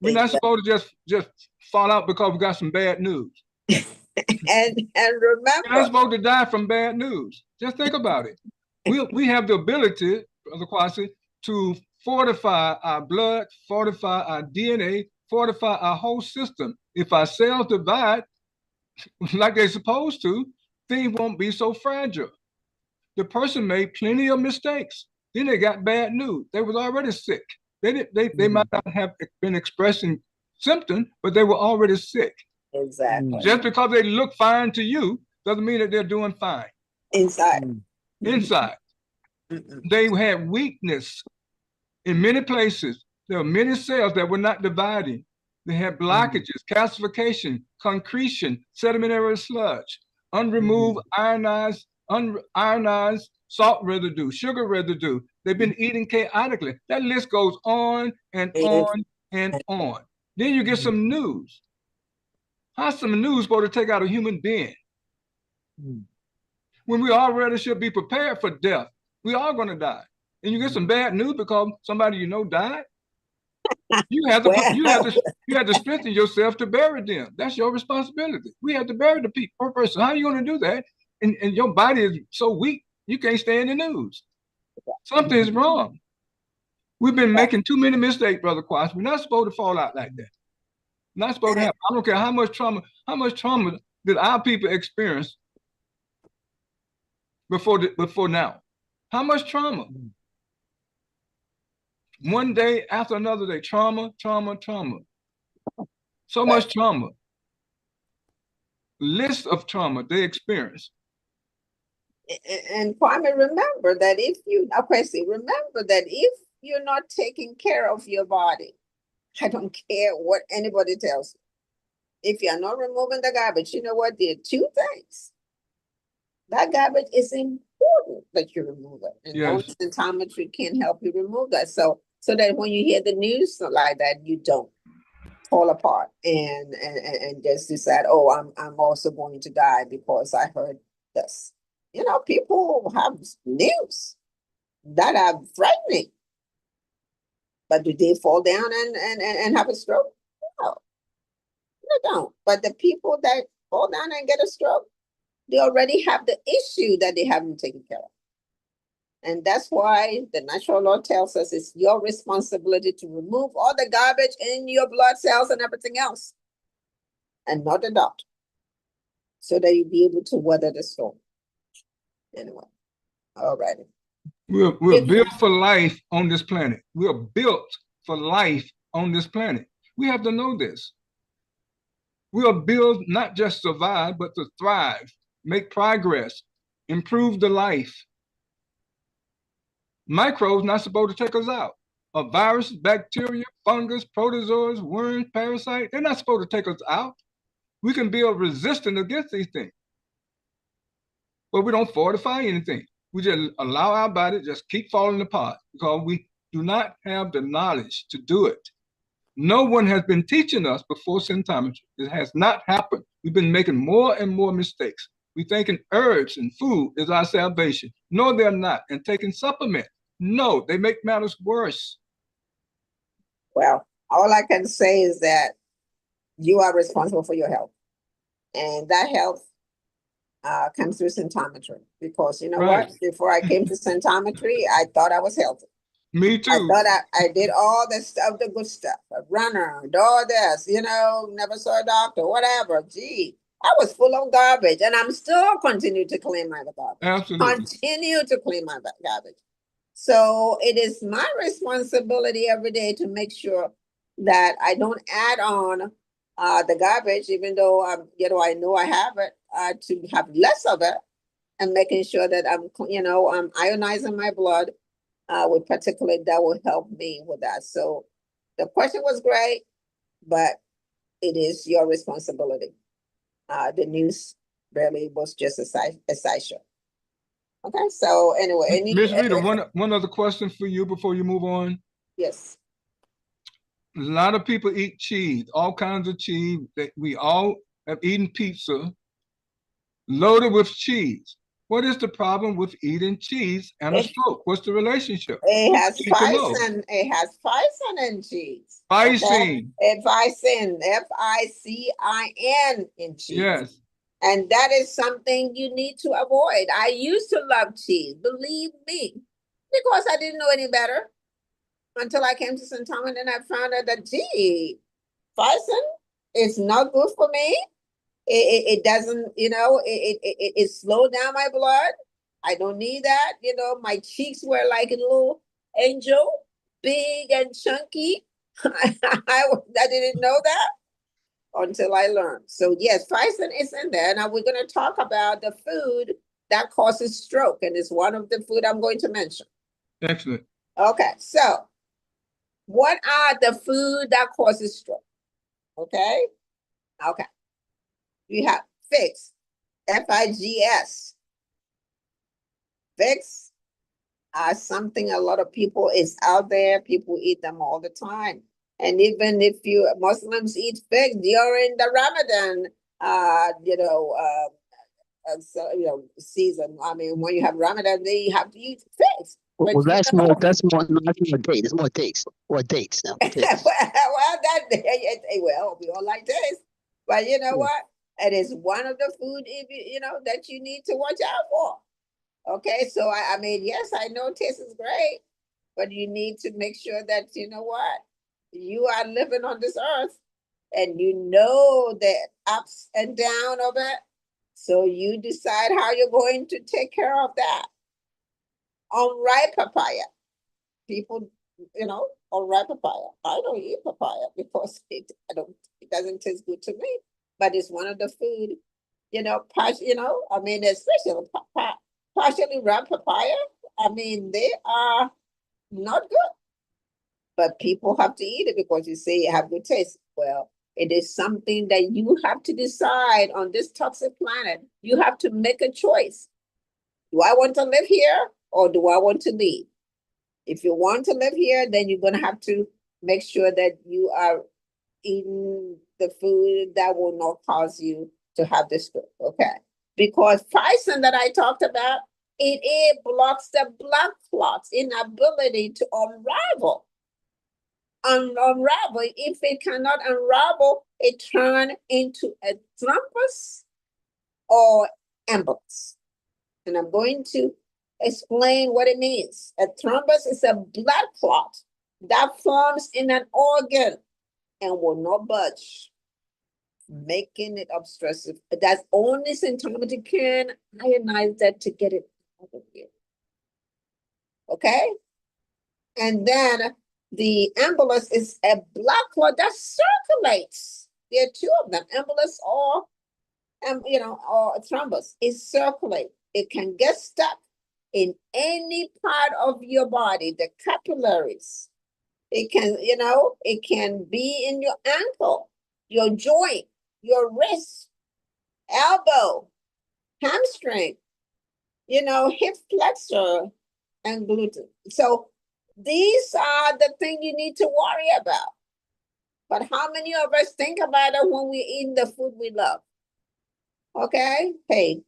We're not Exactly. supposed to just fall out because we got some bad news. And We're not remember, supposed to die from bad news. Just think about it. We have the ability, Brother Kwasi, to fortify our blood, fortify our DNA, fortify our whole system. If our cells divide like they're supposed to, things won't be so fragile. The person made plenty of mistakes. Then they got bad news. They was already sick. They might not have been expressing symptoms, but they were already sick. exactly. Just because they look fine to you doesn't mean that they're doing fine. Inside. Inside, they had weakness in many places. There were many cells that were not dividing. They had blockages, calcification, concretion, sedimentary sludge, unremoved ionized salt residue, sugar residue. They've been eating chaotically. That list goes on and on and on. Then you get some news. How's some news supposed to take out a human being? When we already should be prepared for death. We are going to die. And you get some bad news because somebody you know died. You have to strengthen yourself to bury them. That's your responsibility. We have to bury the people person. How are you going to do that? And your body is so weak, you can't stay in the news. Something is wrong. We've been making too many mistakes, Brother Quas. We're not supposed to fall out like that. Not supposed to happen. I don't care how much trauma did our people experience before now. How much trauma? One day after another day, trauma. So much trauma. List of trauma they experience. And Kwame, remember that if you're not taking care of your body, I don't care what anybody tells you. If you're not removing the garbage, you know what? There are two things. That garbage is important that you remove it. And no symptometry can help you remove that. So that when you hear the news like that, you don't fall apart and just decide, oh, I'm also going to die because I heard this. You know, people have news that are frightening. But do they fall down and have a stroke? No, they don't. But the people that fall down and get a stroke, they already have the issue that they haven't taken care of. And that's why the natural law tells us it's your responsibility to remove all the garbage in your blood cells and everything else, and not the doctor, so that you'll be able to weather the storm. Anyway, all righty. We're built for life on this planet. We're built for life on this planet. We have to know this. We are built not just survive, but to thrive, make progress, improve the life. Microbes not supposed to take us out. A virus, bacteria, fungus, protozoas, worms, parasites, they're not supposed to take us out. We can build resistance against these things. But we don't fortify anything. We just allow our body to just keep falling apart because we do not have the knowledge to do it. No one has been teaching us before symptometry. It has not happened. We've been making more and more mistakes. We're thinking herbs and food is our salvation. No, they're not. And taking supplements. No, they make matters worse. Well, all I can say is that you are responsible for your health. And that health comes through symptometry. Because you know what? Before I came to symptometry, I thought I was healthy. Me too. I thought I did all the stuff, the good stuff. A runner, did all this, you know, never saw a doctor, whatever. Gee, I was full of garbage, and I'm still continue to clean my garbage. Absolutely. Continue to clean my garbage. So it is my responsibility every day to make sure that I don't add on the garbage, even though I know I have it, to have less of it, and making sure that I'm ionizing my blood with particulate that will help me with that. So the question was great, but it is your responsibility. The news really was just a sideshow. Okay, so anyway. Ms. Rita, one other question for you before you move on. Yes. A lot of people eat cheese, all kinds of cheese. We all have eaten pizza loaded with cheese. What is the problem with eating cheese and a It, stroke? What's the relationship? it has Need to know. Ficin. It has Ficin in cheese. Okay? Ficin. Ficin, Ficin in cheese. Yes. And that is something you need to avoid. I used to love cheese, believe me, because I didn't know any better until I came to St. Thomas and I found out that, gee, Ficin is not good for me. It doesn't, it slowed down my blood. I don't need that. My cheeks were like a little angel, big and chunky. I didn't know that until I learned. So yes, Ficin is in there. Now we're going to talk about the food that causes stroke, and it's one of the food I'm going to mention. Excellent. Okay, so what are the food that causes stroke? Okay. We have figs, Figs. Figs are something a lot of people is out there. People eat them all the time. And even if Muslims eat figs during the Ramadan, season. I mean, when you have Ramadan, they have to eat figs. Well, that's more dates. It's more dates. Or dates now. Dates. Well, we all like dates. But you know what? It is one of the food that you need to watch out for. Okay, so I mean, yes, I know taste is great, but you need to make sure that you know what you are living on this earth, and you know the ups and down of it. So you decide how you're going to take care of that. Unripe papaya, people, unripe papaya. I don't eat papaya because it doesn't taste good to me. But it's one of the food, I mean, especially partially ripe papaya. I mean, they are not good, but people have to eat it because you say it have good taste. Well, it is something that you have to decide on this toxic planet. You have to make a choice. Do I want to live here or do I want to leave? If you want to live here, then you're going to have to make sure that you are eating the food that will not cause you to have this stroke, okay? Because Ficin that I talked about, it blocks the blood clots inability to unravel. Unravel. If it cannot unravel, it turns into a thrombus or embolus. And I'm going to explain what it means. A thrombus is a blood clot that forms in an organ and will not budge, making it obstructive. That's only symptomatic can ionize that to get it out of here. Okay? And then the embolus is a blood clot that circulates. There are two of them, embolus or thrombus. It circulates. It can get stuck in any part of your body, the capillaries. It can be in your ankle, your joint, your wrist, elbow, hamstring, hip flexor, and gluten. So these are the things you need to worry about. But how many of us think about it when we eat the food we love? Okay? Hey,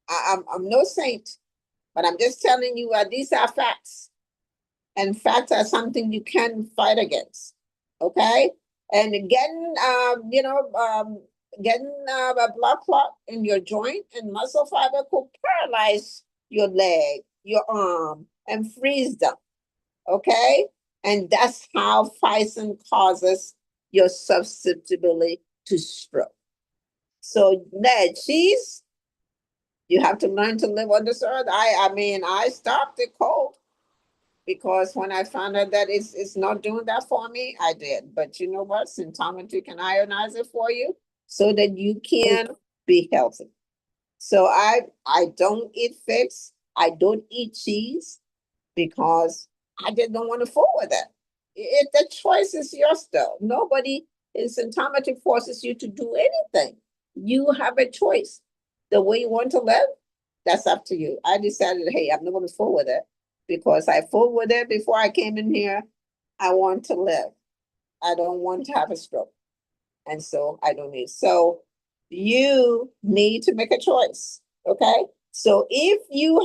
I'm no saint, but I'm just telling you these are facts. And facts are something you can fight against. Okay? And getting a blood clot in your joint and muscle fiber could paralyze your leg, your arm, and freeze them. Okay? And that's how Ficin causes your susceptibility to stroke. So, cheese, you have to learn to live on this earth. I stopped it cold because when I found out that it's not doing that for me, I did. But you know what? Symptometry can ionize it for you so that you can be healthy. So I don't eat figs. I don't eat cheese because I just don't want to fool with it. The choice is yours, though. Nobody in symptometry forces you to do anything. You have a choice. The way you want to live, that's up to you. I decided, hey, I'm not going to fool with it because I fooled with it before I came in here. I want to live. I don't want to have a stroke. And so I don't need. So you need to make a choice, okay? So if you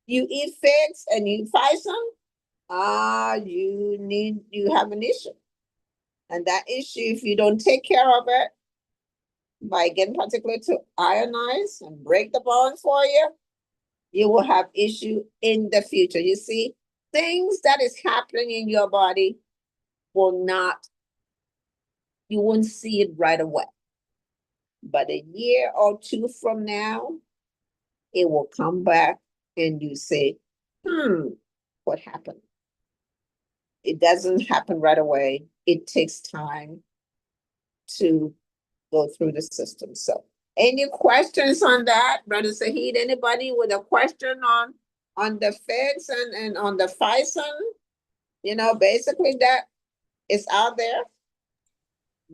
eat figs and you find some, you have an issue. And that issue, if you don't take care of it by getting particular to ionize and break the bone for you, you will have issue in the future. You see, things that is happening in your body will not, you won't see it right away. But a year or two from now, it will come back and you say, what happened? It doesn't happen right away. It takes time to go through the system. So any questions on that, Brother Saheed? Anybody with a question on the feds and on the FISON? You know, basically that is out there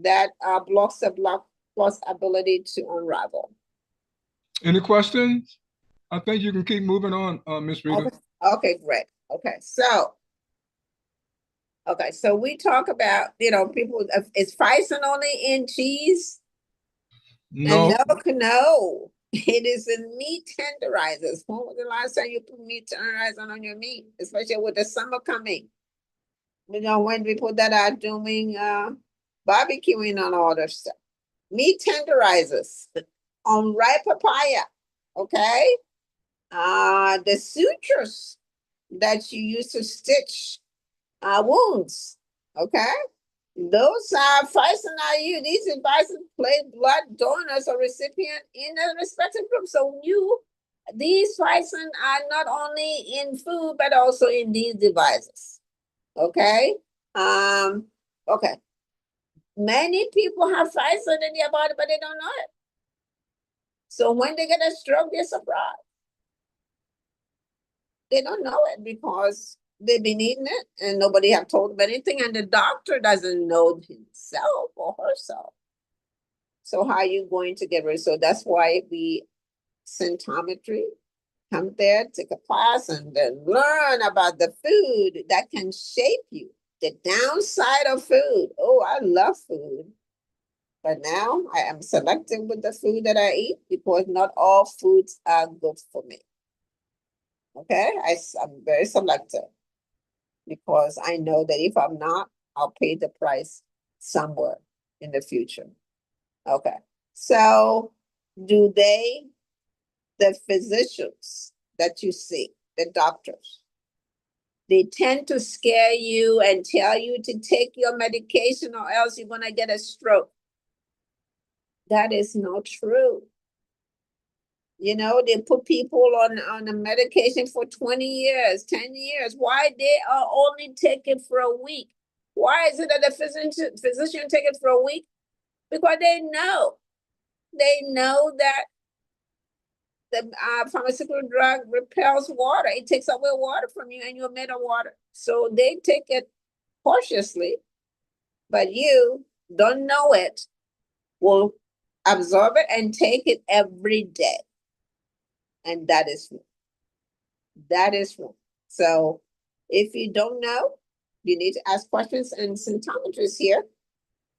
that blocks the block plus ability to unravel. Any questions? I think you can keep moving on, Miss Rita. Okay, great. Okay, so we talk about, you know, people, is FISON only in cheese? No. And no, it is in meat tenderizers. When was the last time you put meat tenderizer on your meat, especially with the summer coming? You know, when people that are doing barbecuing and all that stuff. Meat tenderizers on ripe papaya, okay? The sutures that you use to stitch wounds, okay? Those are FISON IU. These are FISON plate blood donors or recipient in a respective group. So these FISON are not only in food, but also in these devices. Okay? Okay. Many people have FISON in their body, but they don't know it. So when they get a stroke, they're surprised. They don't know it because they've been eating it and nobody have told them anything, and the doctor doesn't know himself or herself. So how are you going to get rid? So that's why we symptometry, come there, take a class, and then learn about the food that can shape you. The downside of food. Oh, I love food. But now I am selective with the food that I eat because not all foods are good for me. Okay, I'm very selective because I know that if I'm not, I'll pay the price somewhere in the future. Okay, so the physicians that you see, the doctors, they tend to scare you and tell you to take your medication or else you're going to get a stroke. That is not true. You know, they put people on a medication for 20 years, 10 years. Why they are only taking for a week? Why is it that the physician take it for a week? Because they know that the pharmaceutical drug repels water. It takes away water from you and you're made of water. So they take it cautiously, but you don't know it, will absorb it and take it every day. And that is wrong. That is wrong. So if you don't know, you need to ask questions, and symptometrists here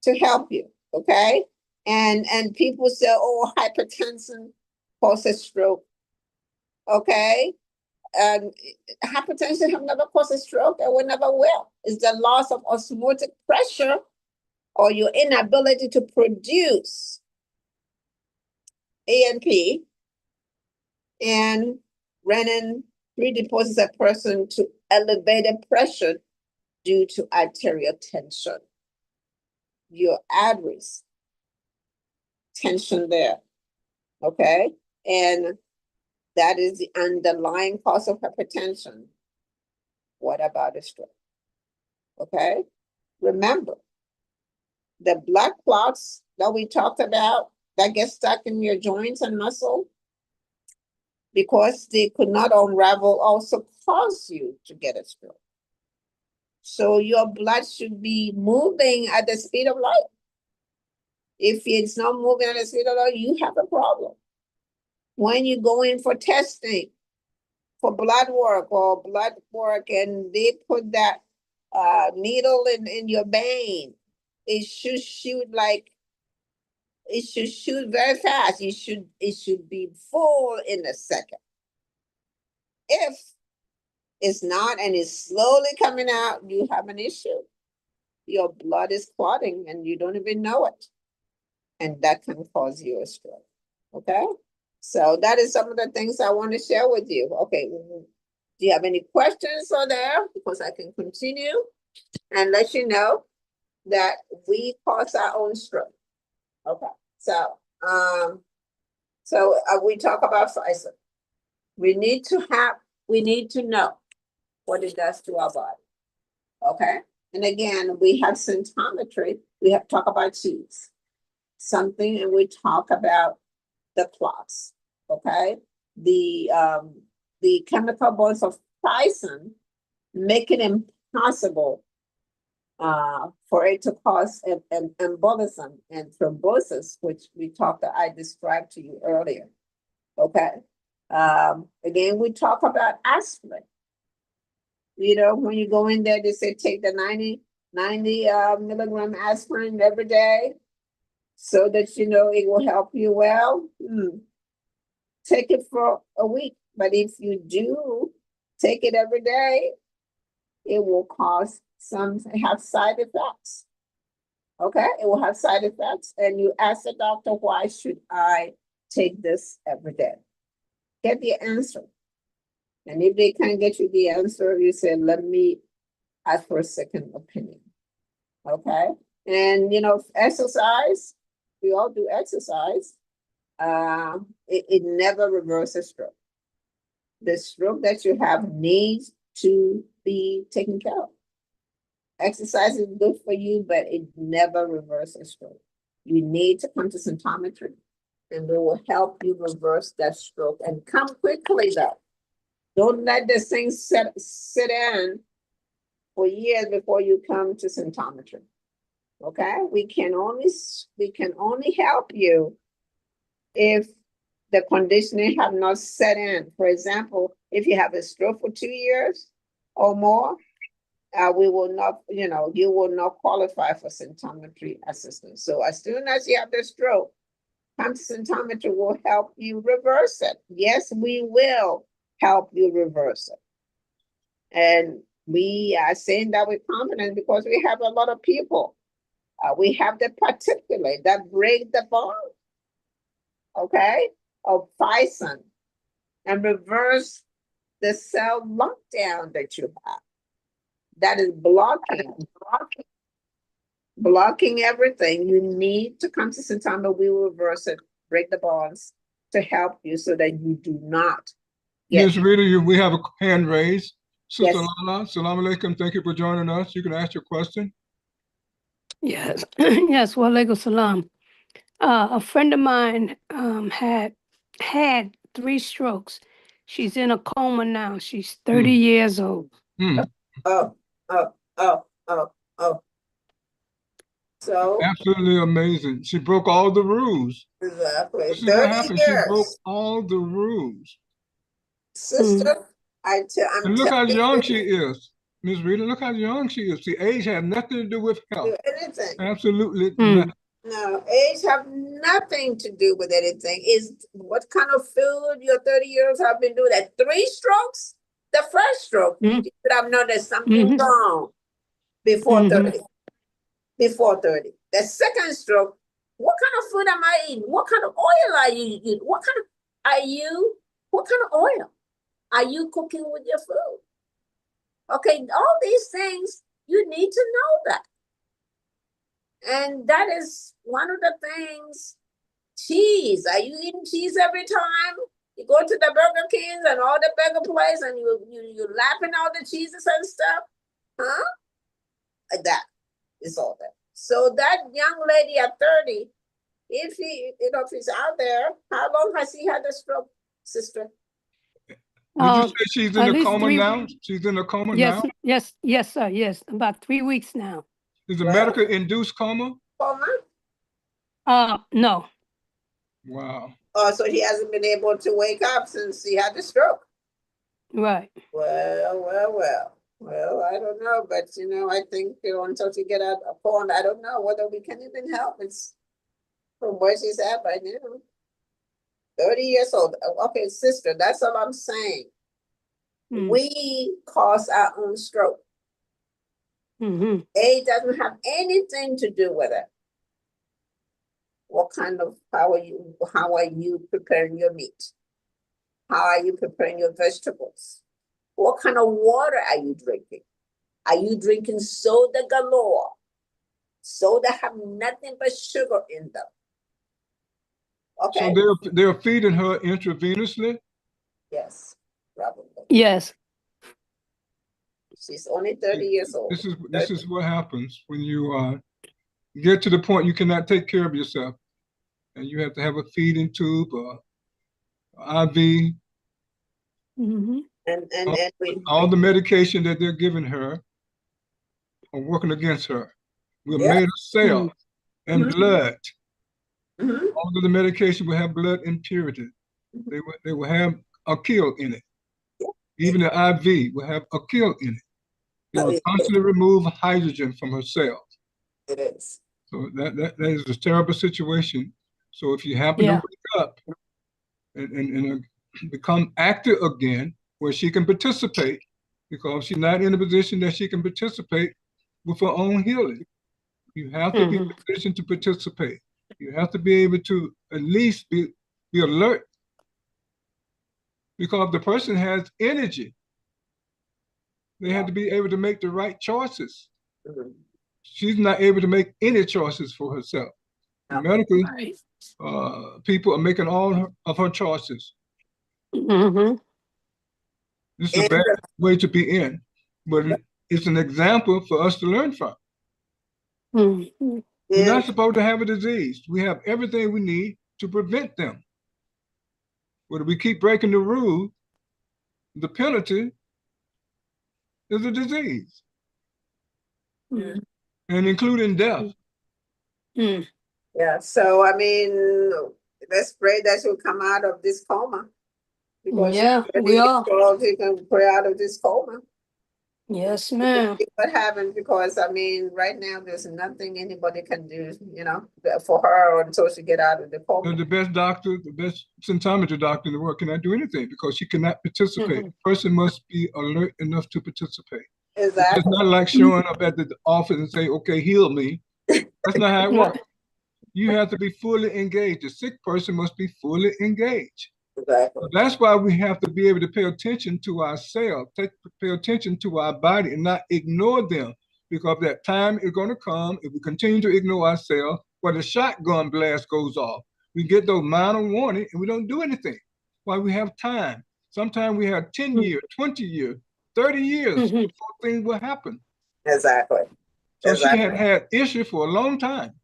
to help you. Okay. And people say, oh, hypertension causes stroke. Okay. Hypertension have never caused a stroke and will never will. It's the loss of osmotic pressure or your inability to produce ANP, and renin predisposes a person to elevated pressure due to arterial tension. Your arteries, tension there, okay? And that is the underlying cause of hypertension. What about a stroke? Okay? Remember, the blood clots that we talked about that get stuck in your joints and muscle, because they could not unravel, also cause you to get a stroke. So your blood should be moving at the speed of light. If it's not moving at the speed of light, you have a problem. When you go in for testing, for blood work and they put that needle in your vein, it should shoot like it should shoot very fast. It should be full in a second. If it's not and it's slowly coming out, you have an issue. Your blood is clotting and you don't even know it. And that can cause you a stroke. Okay? So that is some of the things I want to share with you. Okay. Do you have any questions on there? Because I can continue and let you know that we cause our own stroke. Okay. So we talk about Pfizer. We need to know what it does to our body. Okay. And again, we have symptometry. We have talk about cheese, something, and we talk about the clots. Okay. The chemical bonds of Tyson make it impossible for it to cause an embolism and thrombosis, which I described to you earlier. Okay. Again, we talk about aspirin. You know, when you go in there, they say take the 90 milligram aspirin every day so that you know it will help you well. Take it for a week. But if you do take it every day, it will cause have side effects. Okay, it will have side effects. And you ask the doctor, why should I take this every day? Get the answer. And if they can't get you the answer, you say, let me ask for a second opinion. Okay. And, you know, exercise, we all do exercise. It never reverses stroke. The stroke that you have needs to be taken care of. Exercise is good for you, but it never reverses stroke. You need to come to symptometry, and we will help you reverse that stroke and come quickly though. Don't let this thing sit in for years before you come to symptometry. Okay, we can only help you if the conditioning have not set in. For example, if you have a stroke for 2 years or more, we will not, you will not qualify for symptometry assistance. So as soon as you have the stroke, come to symptometry will help you reverse it. Yes, we will help you reverse it. And we are saying that with confidence because we have a lot of people. We have the particulate that break the bond, okay, of Bison and reverse the cell lockdown that you have. That is blocking everything. You need to come to symptometry. We will reverse it, break the bonds to help you so that you do not. Ms. Rita, we have a hand raised. Sister Yes. Lala, salam alaikum. Thank you for joining us. You can ask your question. Yes, yes, wa alaikum salam. A friend of mine had 3 strokes. She's in a coma now. She's 30 years old. Oh. So absolutely amazing. She broke all the rules. Exactly. This is what happened. She broke all the rules. Sister, I'm and look how telling young you, she is. Ms. Rita, look how young she is. See, age has nothing to do with health. anything. Absolutely nothing. No, age have nothing to do with anything. Is what kind of food your 30 years have been doing? That 3 strokes? The first stroke, you should have known there's something wrong before 30. Before 30. The second stroke, what kind of food am I eating? What kind of oil are you eating? What kind of oil are you cooking with your food? Okay, all these things, you need to know that. And that is one of the things. Cheese. Are you eating cheese every time? You go to the Burger Kings and all the burger places and you lapping all the cheeses and stuff? Huh? Like that. It's all that. So that young lady at 30, if she's out there, how long has she had the stroke, sister? Did you say she's in a coma now? She's in a coma now? Yes, sir. Yes, about 3 weeks now. Is it medical-induced coma? Coma? No. Wow. Oh, so he hasn't been able to wake up since he had the stroke. Right. Well, I don't know, but I think until she get out a phone, I don't know whether we can even help. It's From where she's at right now. 30 years old. Okay, sister, that's all I'm saying. Mm. We cause our own stroke. Mm-hmm. Age doesn't have anything to do with it. What kind of, how are you preparing your meat? How are you preparing your vegetables? What kind of water are you drinking? Are you drinking soda galore? Soda have nothing but sugar in them. Okay? So they're feeding her intravenously? Yes, probably. Yes. She's only 30 years old. This is what happens when you get to the point you cannot take care of yourself, and you have to have a feeding tube or IV. Mm-hmm. And All the medication that they're giving her are working against her. We're Yeah. made of cells and Mhm. blood. Mhm. All of the medication will have blood impurity. They will have a kill in it. Yeah. Even the IV will have a kill in it. It will constantly remove hydrogen from her cells. It is. So that is a terrible situation. So if you happen to Yeah. wake up and become active again, where she can participate, because she's not in a position that she can participate with her own healing. You have to be in a position to participate. You have to be able to at least be alert, because the person has energy. They have to be able to make the right choices. Mhm. She's not able to make any choices for herself. No. Medical Right. people are making all of her choices. Mm-hmm. This is a bad way to be in, but it's an example for us to learn from. Mm-hmm. We're not supposed to have a disease. We have everything we need to prevent them. But if we keep breaking the rule, the penalty is a disease, Mm-hmm. and including death. Mm. Yeah. So I mean, let's pray that she'll come out of this coma. Because Yeah, she's we 30 years are. old, she can pray out of this coma. Yes, ma'am. See what happens, because I mean, right now there's nothing anybody can do, for her until she get out of the coma. And the best doctor, the best symptometry doctor in the world cannot do anything because she cannot participate. Mhm. The person must be alert enough to participate. It's Exactly. not like showing up at the office and say, okay, heal me. That's not how it works. You have to be fully engaged. The sick person must be fully engaged. Exactly. So that's why we have to be able to pay attention to ourselves, pay attention to our body and not ignore them, because that time is going to come if we continue to ignore ourselves. When the shotgun blast goes off, we get those minor warning and we don't do anything. Why? We have time. Sometimes we have 10 years, 20 years, 30 years before things will happen. Exactly. So she had issues for a long time.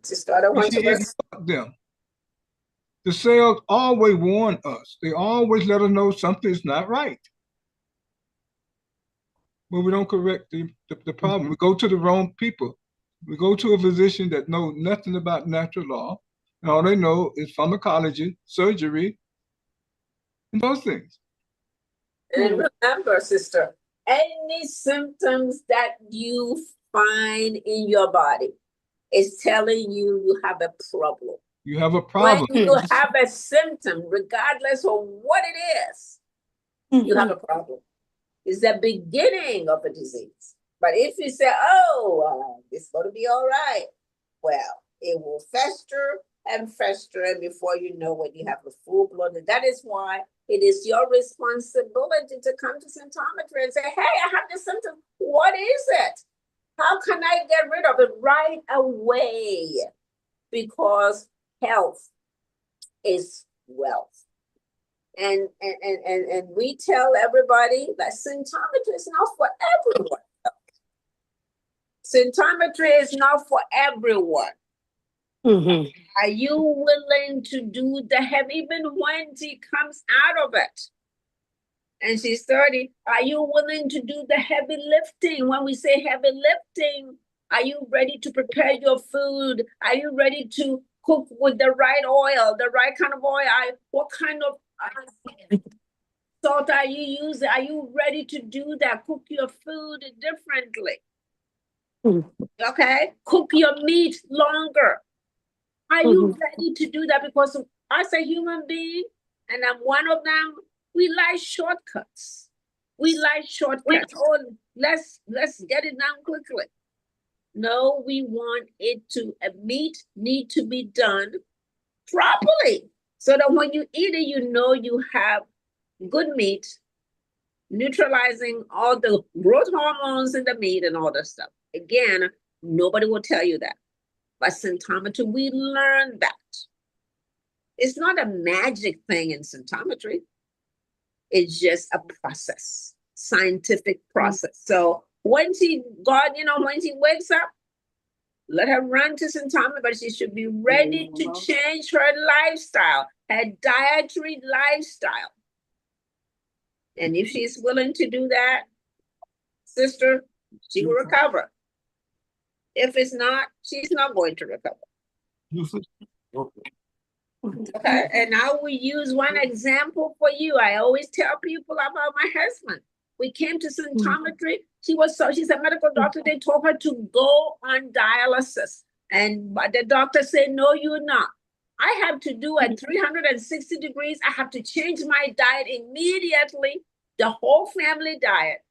She started when She she was. ignored them. The cells always warn us. They always let us know something is not right. But we don't correct the problem. We go to the wrong people. We go to a physician that knows nothing about natural law, and all they know is pharmacology, surgery, and those things. And remember, sister, any symptoms that you find in your body is telling you have a problem. You have a problem. When you have a symptom, regardless of what it is, you have a problem. It's the beginning of a disease. But if you say, it's going to be all right, well, it will fester and fester, and before you know it, you have a full-blown. That is why it is your responsibility to come to symptometry and say, hey, I have this symptom. What is it? How can I get rid of it right away? Because health is wealth. And we tell everybody that symptometry is not for everyone. Symptometry is not for everyone. Are you willing to do the heavy, even when she comes out of it? And she's 30. Are you willing to do the heavy lifting? When we say heavy lifting, are you ready to prepare your food? Are you ready to cook with the right oil, the right kind of oil? What kind of salt are you using? Are you ready to do that? Cook your food differently. Okay? Cook your meat longer. Are you ready to do that? Because as a human being, and I'm one of them, we like shortcuts. We like shortcuts. Oh, let's get it done quickly. No, we want it to meat need to be done properly. So that when you eat it, you know you have good meat, neutralizing all the growth hormones in the meat and all that stuff. Again, nobody will tell you that. But symptometry, we learn that. It's not a magic thing in symptometry. It's just a process, scientific process. So when she wakes up, let her run to symptometry, but she should be ready to change her lifestyle, her dietary lifestyle. And if she's willing to do that, sister, she will recover. If it's not, she's not going to recover. Okay, and I will use one example for you. I always tell people about my husband. We came to symptometry. She's a medical doctor. They told her to go on dialysis. But the doctor said, no, you're not. I have to do at 360 degrees. I have to change my diet immediately, the whole family diet.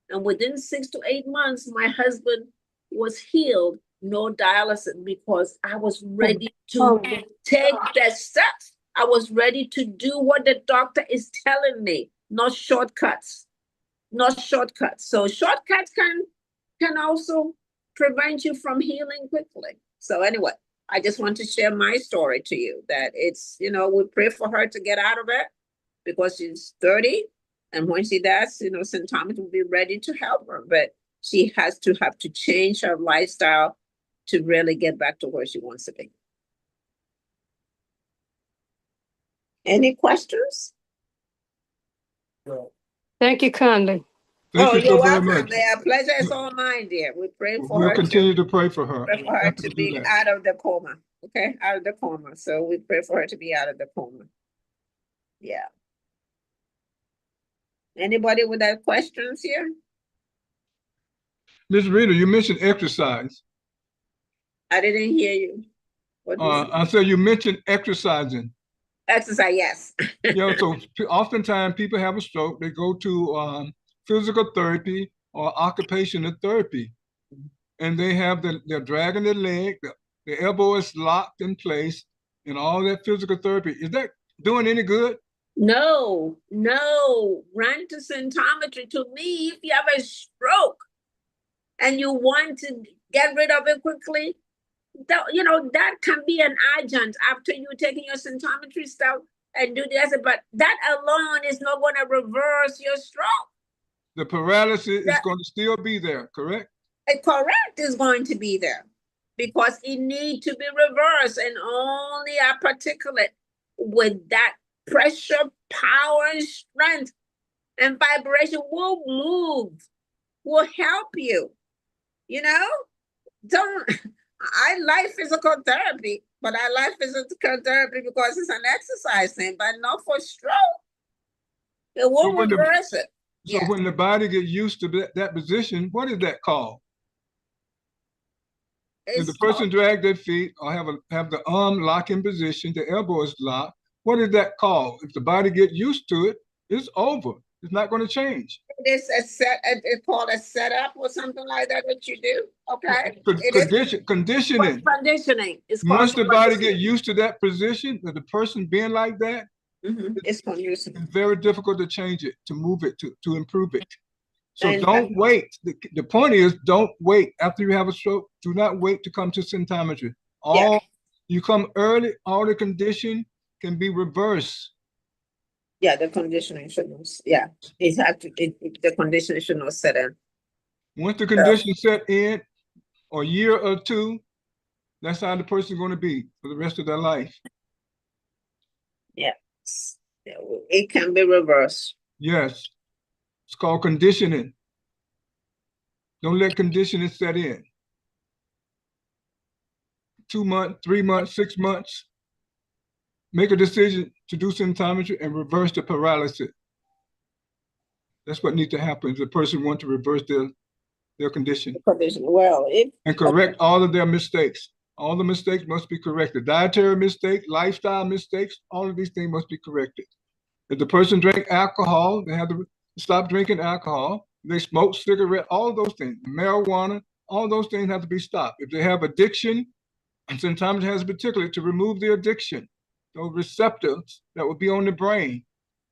And within 6 to 8 months, my husband was healed, no dialysis, because I was ready to take the steps. I was ready to do what the doctor is telling me, not shortcuts. Not shortcuts. So shortcuts can also prevent you from healing quickly. So anyway, I just want to share my story to you that it's, we pray for her to get out of it because she's 30. And when she does, symptoms will be ready to help her. But she has to change her lifestyle to really get back to where she wants to be. Any questions? Thank you kindly. Thank you you're so very welcome. much. The pleasure is all mine, dear. We pray for her. We'll continue to pray for her. Pray for her to be out of the coma. Okay, out of the coma. So we pray for her to be out of the coma. Yeah. Anybody with that questions here? Ms. Rita, you mentioned exercise. I didn't hear you. I said you mentioned exercising. Exercise, yes. So oftentimes people have a stroke. They go to physical therapy or occupational therapy, and they have they're dragging their leg, the elbow is locked in place, and all that physical therapy. Is that doing any good? No. Run to symptometry. To me, if you have a stroke and you want to get rid of it quickly, that can be an adjunct after you taking your symptometry stuff and do this, but that alone is not going to reverse your stroke. The paralysis is going to still be there, correct? Correct, is going to be there because it needs to be reversed, and only a particulate with that pressure, power, and strength and vibration will help you. I like physical therapy, but I like physical therapy because it's an exercise thing, but not for stroke. It will reverse it. So when the body gets used to that position, what is that called? If the person drag their feet or have the arm lock in position, the elbow is locked, what is that called? If the body gets used to it, it's over. It's not going to change. It's it's called a setup or something like that, what you do. Okay. Conditioning. Conditioning. Once the body gets used to that position, the person being like that, it's conditioning. It's very difficult to change it, to move it, to improve it. So don't wait. The point is, don't wait after you have a stroke. Do not wait to come to symptometry. You come early, all the condition can be reversed. Yeah, the conditioning should not. Yeah, the conditioning should not set in. Once the condition set in, a year or two, that's how the person is going to be for the rest of their life. Yes, it can be reversed. Yes, it's called conditioning. Don't let conditioning set in. 2 months, 3 months, 6 months. Make a decision to do symptometry and reverse the paralysis. That's what needs to happen if the person wants to reverse their condition. Well, and correct all of their mistakes, All the mistakes must be corrected. Dietary mistakes, lifestyle mistakes, all of these things must be corrected. If the person drank alcohol, they have to stop drinking alcohol. They smoke cigarette, all those things, marijuana, all those things have to be stopped. If they have addiction, and sometimes it has particular to remove the addiction, those receptors that will be on the brain,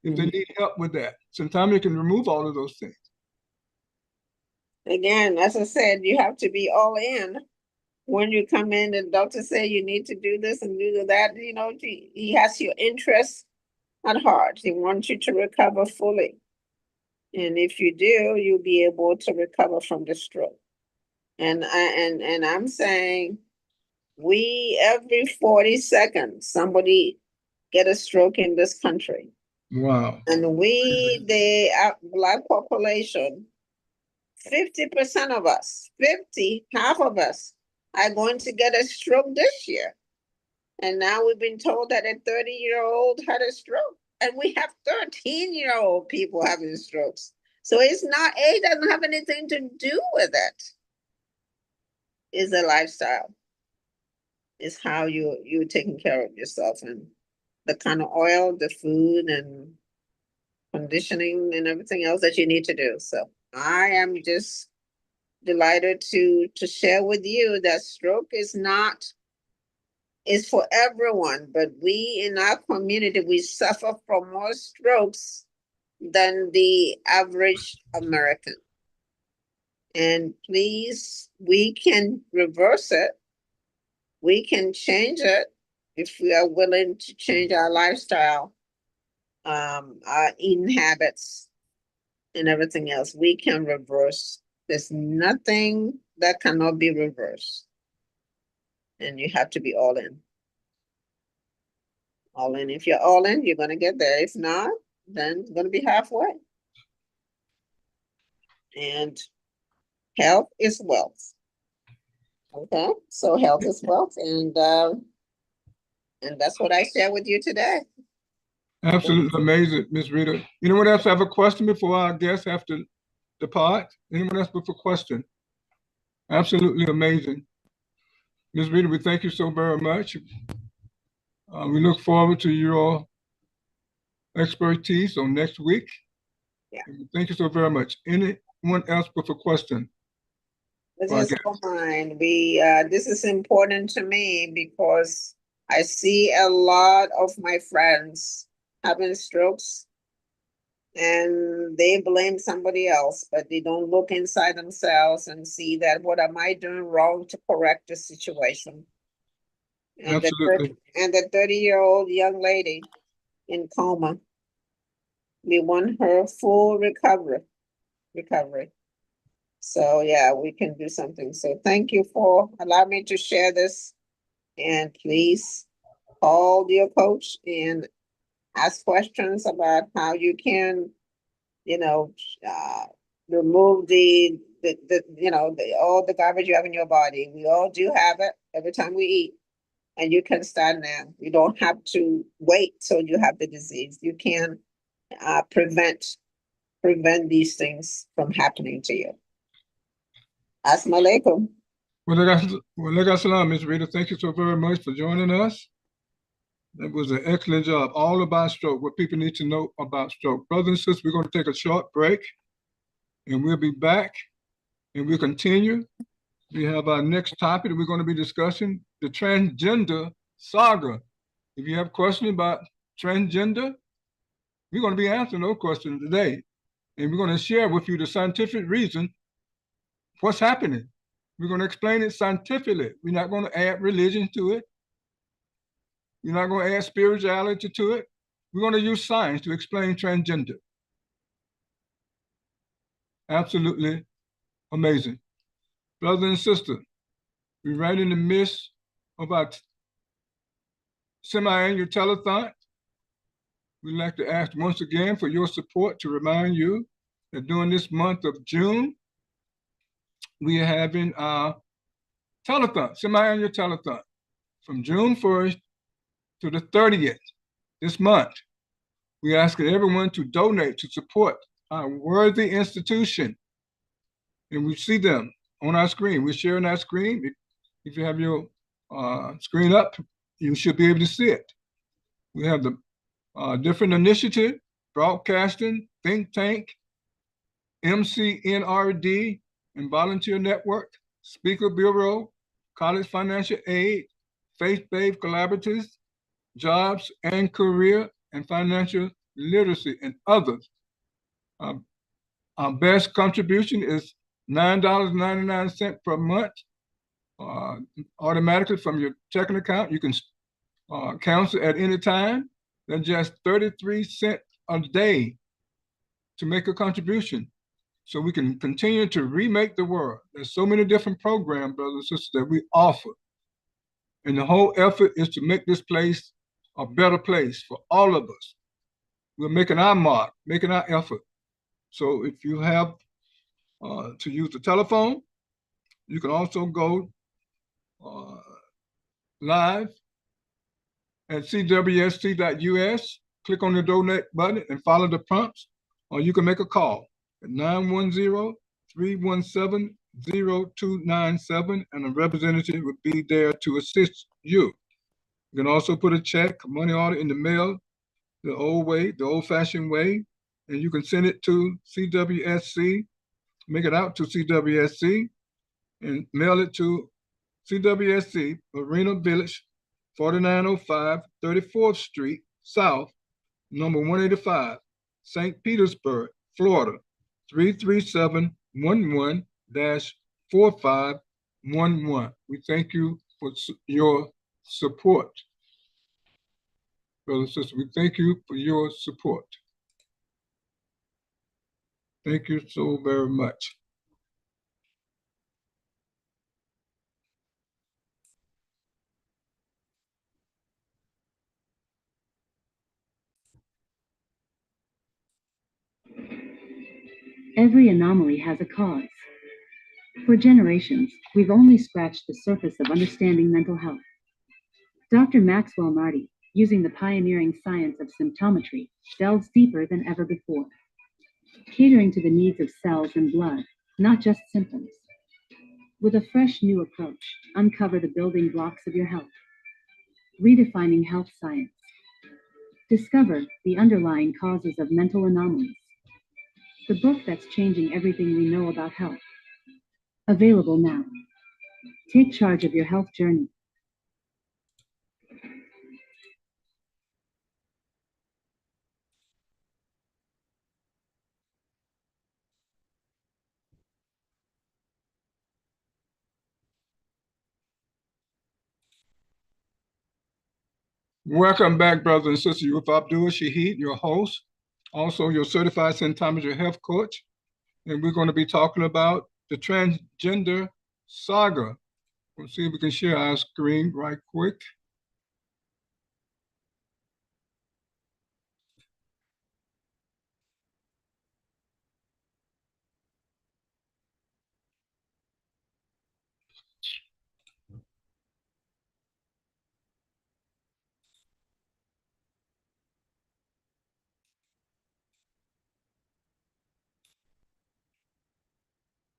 if they need help with that. Sometimes you can remove all of those things. Again, as I said, you have to be all in. When you come in, the doctor say you need to do this and do that, you know, he has your interest at heart. He wants you to recover fully. And if you do, you'll be able to recover from the stroke. And I'm saying we every 40 seconds somebody get a stroke in this country. Wow. And we, the Black population, 50% of us, 50, half of us are going to get a stroke this year. And now we've been told that a 30-year-old had a stroke. And we have 13-year-old people having strokes. So it's not, age doesn't have anything to do with it. It's a lifestyle. It's how you're taking care of yourself and the kind of oil, the food, and conditioning and everything else that you need to do. So I am just delighted to share with you that stroke is for everyone, but we in our community, we suffer from more strokes than the average American. And please, we can reverse it. We can change it if we are willing to change our lifestyle, our eating habits, and everything else. We can reverse. There's nothing that cannot be reversed. And you have to be all in. All in. If you're all in, you're going to get there. If not, then it's going to be halfway. And health is wealth. Okay, so health is wealth, and that's what I share with you today. Absolutely amazing, Ms. Rita. Anyone else have a question before our guests have to depart? Anyone else with a question? Absolutely amazing. Ms. Rita, we thank you so very much. We look forward to your expertise on next week. Yeah. Thank you so very much. Anyone else with a question? Just don't mind. This is important to me because I see a lot of my friends having strokes and they blame somebody else, but they don't look inside themselves and see that what am I doing wrong to correct the situation. And Absolutely. the 30-year-old young lady in coma, we want her full recovery. So yeah, we can do something. So thank you for allowing me to share this. And please call your coach and ask questions about how you can, remove all the garbage you have in your body. We all do have it every time we eat. And you can start now. You don't have to wait till you have the disease. You can prevent these things from happening to you. Assalamu alaikum. Walaikum salam, Ms. Rita. Thank you so very much for joining us. That was an excellent job. All about stroke, what people need to know about stroke. Brothers and sisters, we're going to take a short break and we'll be back and we'll continue. We have our next topic that we're going to be discussing, the transgender saga. If you have questions about transgender, we're going to be answering those questions today. And we're going to share with you the scientific reason what's happening. We're going to explain it scientifically. We're not going to add religion to it. We're not going to add spirituality to it. We're going to use science to explain transgender. Absolutely amazing. Brothers and sisters, we're right in the midst of our semi-annual telethon. We'd like to ask once again for your support to remind you that during this month of June, we are having our telethon, semi-annual telethon, from June 1st to the 30th this month. We're asking everyone to donate to support our worthy institution. And we see them on our screen. We're sharing our screen. If you have your screen up, you should be able to see it. We have the different initiative, broadcasting, think tank, MCNRD, and volunteer network, speaker bureau, college financial aid, faith-based collaboratives, jobs and career, and financial literacy, and others. Our best contribution is $9.99 per month, automatically from your checking account. You can cancel at any time. That's just 33 cents a day to make a contribution, so we can continue to remake the world. There's so many different programs, brothers and sisters, that we offer. And the whole effort is to make this place a better place for all of us. We're making our mark, making our effort. So if you have to use the telephone, you can also go live at cwsc.us, click on the donate button and follow the prompts, or you can make a call at 910-317-0297, and a representative will be there to assist you. You can also put a check, money order in the mail, the old way, the old-fashioned way, and you can send it to CWSC, make it out to CWSC, and mail it to CWSC, Marina Village, 4905 34th Street South, number 185, St. Petersburg, Florida, 33711-4511. We thank you for your support. Brothers and sisters, we thank you for your support. Thank you so very much. Every anomaly has a cause. For generations, we've only scratched the surface of understanding mental health. Dr. Maxwell Marty, using the pioneering science of symptometry, delves deeper than ever before, catering to the needs of cells and blood, not just symptoms. With a fresh new approach, uncover the building blocks of your health. Redefining health science. Discover the underlying causes of mental anomalies. The book that's changing everything we know about health. Available now. Take charge of your health journey. Welcome back, brothers and sisters. You're with Abdul Shaheed, your host, also your certified symptometry health coach. And we're going to be talking about the transgender saga. We'll see if we can share our screen right quick.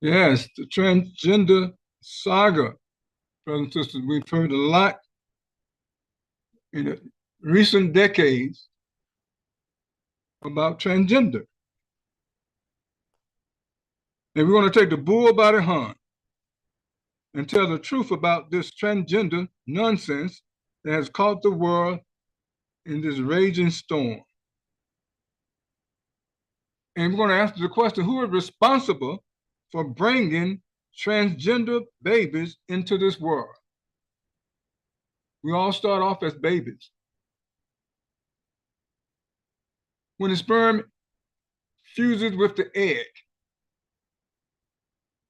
Yes, the transgender saga, brothers and sisters. We've heard a lot in the recent decades about transgender. And we're going to take the bull by the horn and tell the truth about this transgender nonsense that has caught the world in this raging storm. And we're going to ask the question, who is responsible for bringing transgender babies into this world? We all start off as babies. When the sperm fuses with the egg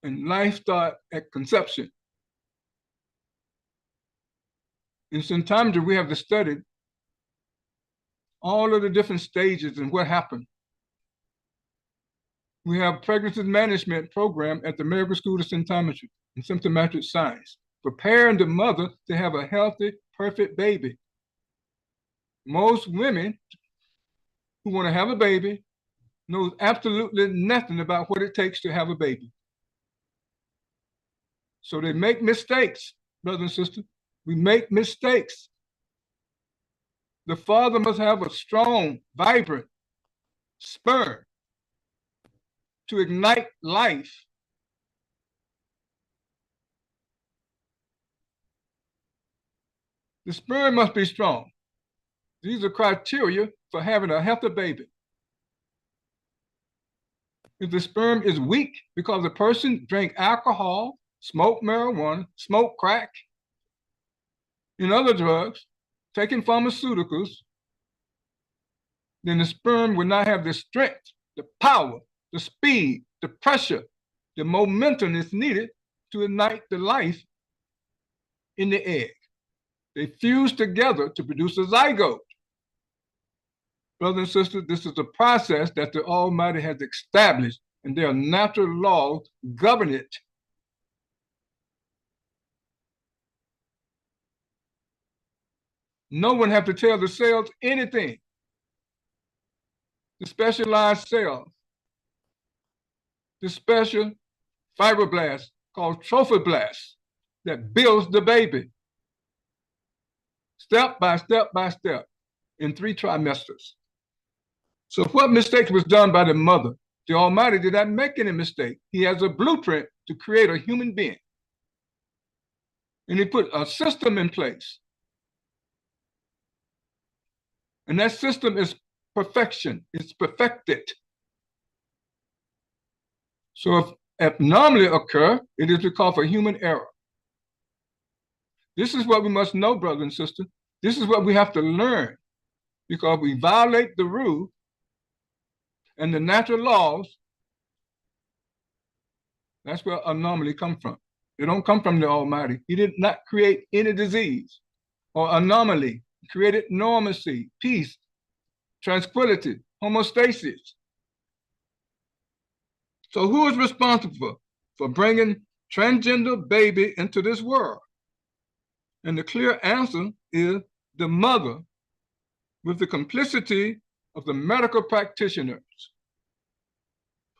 and life starts at conception. In symptometry, we have to study all of the different stages and what happened. We have pregnancy management program at the American School of Symptometry and Symptometric Science, preparing the mother to have a healthy, perfect baby. Most women who want to have a baby knows absolutely nothing about what it takes to have a baby. So they make mistakes, brothers and sisters. We make mistakes. The father must have a strong, vibrant sperm to ignite life. The sperm must be strong. These are criteria for having a healthy baby. If the sperm is weak because the person drank alcohol, smoked marijuana, smoked crack, and other drugs, taking pharmaceuticals, then the sperm will not have the strength, the power, the speed, the pressure, the momentum is needed to ignite the life in the egg. They fuse together to produce a zygote. Brothers and sisters, this is a process that the Almighty has established, and there are natural laws govern it. No one has to tell the cells anything. The specialized cells, the special fibroblast called trophoblast that builds the baby, step by step by step, in 3 trimesters. So what mistake was done by the mother? The Almighty did not make any mistake. He has a blueprint to create a human being. And he put a system in place. And that system is perfection. It's perfected. So if abnormally occur, it is because of human error. This is what we must know, brothers and sisters. This is what we have to learn, because we violate the rule and the natural laws. That's where anomaly come from. They don't come from the Almighty. He did not create any disease or anomaly. He created normalcy, peace, tranquility, homeostasis. So who is responsible for bringing transgender baby into this world? And the clear answer is the mother, with the complicity of the medical practitioners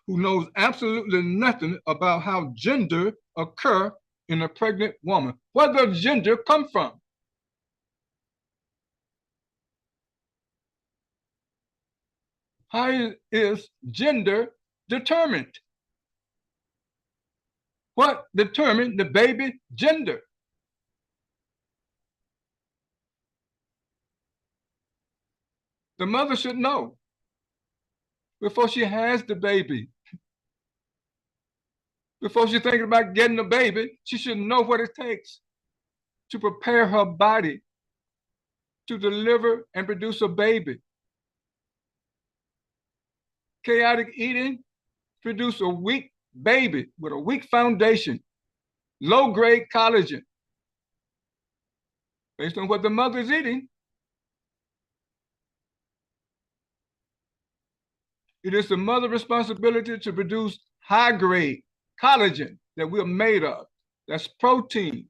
who knows absolutely nothing about how gender occur in a pregnant woman. Where does gender come from? How is gender determined? What determined the baby gender? The mother should know before she has the baby. Before she's thinking about getting a baby, she should know what it takes to prepare her body to deliver and produce a baby. Chaotic eating produces a weak baby with a weak foundation, low-grade collagen, based on what the mother is eating. It is the mother's responsibility to produce high-grade collagen that we're made of. That's protein,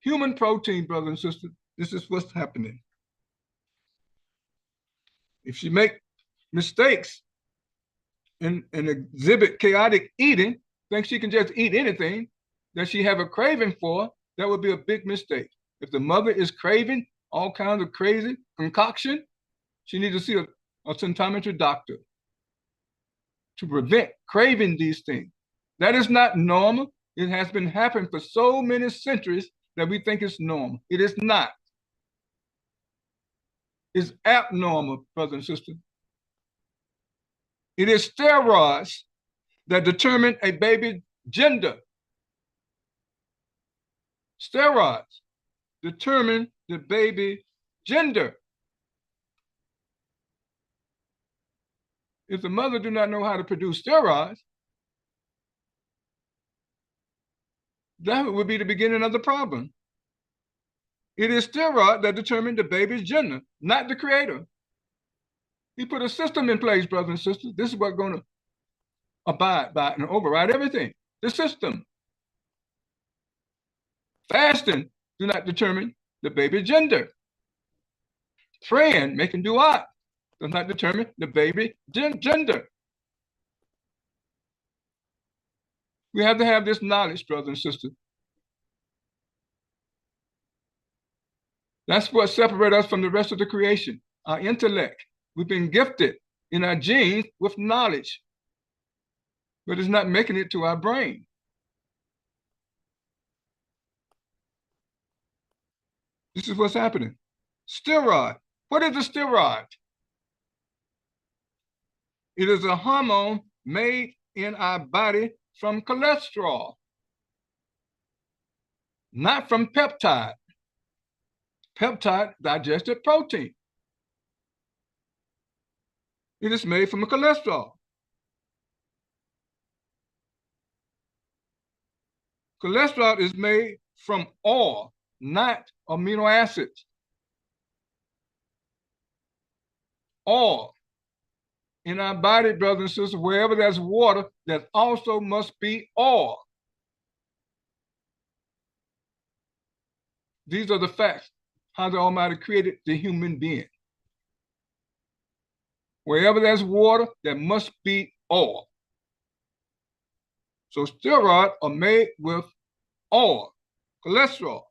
human protein, brothers and sisters. This is what's happening. If she make mistakes and exhibit chaotic eating, think she can just eat anything that she have a craving for, that would be a big mistake. If the mother is craving all kinds of crazy concoction, she needs to see a symptometry doctor to prevent craving these things. That is not normal. It has been happening for so many centuries that we think it's normal. It is not. It's abnormal, brothers and sisters. It is steroids that determine a baby's gender. Steroids determine the baby gender. If the mother do not know how to produce steroids, that would be the beginning of the problem. It is steroid that determine the baby's gender, not the creator. He put a system in place, brothers and sisters. This is what's going to abide by and override everything. The system. Fasting do not determine the baby's gender. Praying, making dua, does not determine the baby gender. We have to have this knowledge, brothers and sisters. That's what separates us from the rest of the creation, our intellect. We've been gifted in our genes with knowledge, but it's not making it to our brain. This is what's happening. Steroid. What is a steroid? It is a hormone made in our body from cholesterol, not from peptide. Peptide, digested protein. It is made from a cholesterol. Cholesterol is made from oil, not amino acids. Oil. In our body, brothers and sisters, wherever there's water, there also must be oil. These are the facts, how the Almighty created the human being. Wherever there's water, there must be oil. So steroids are made with oil, cholesterol.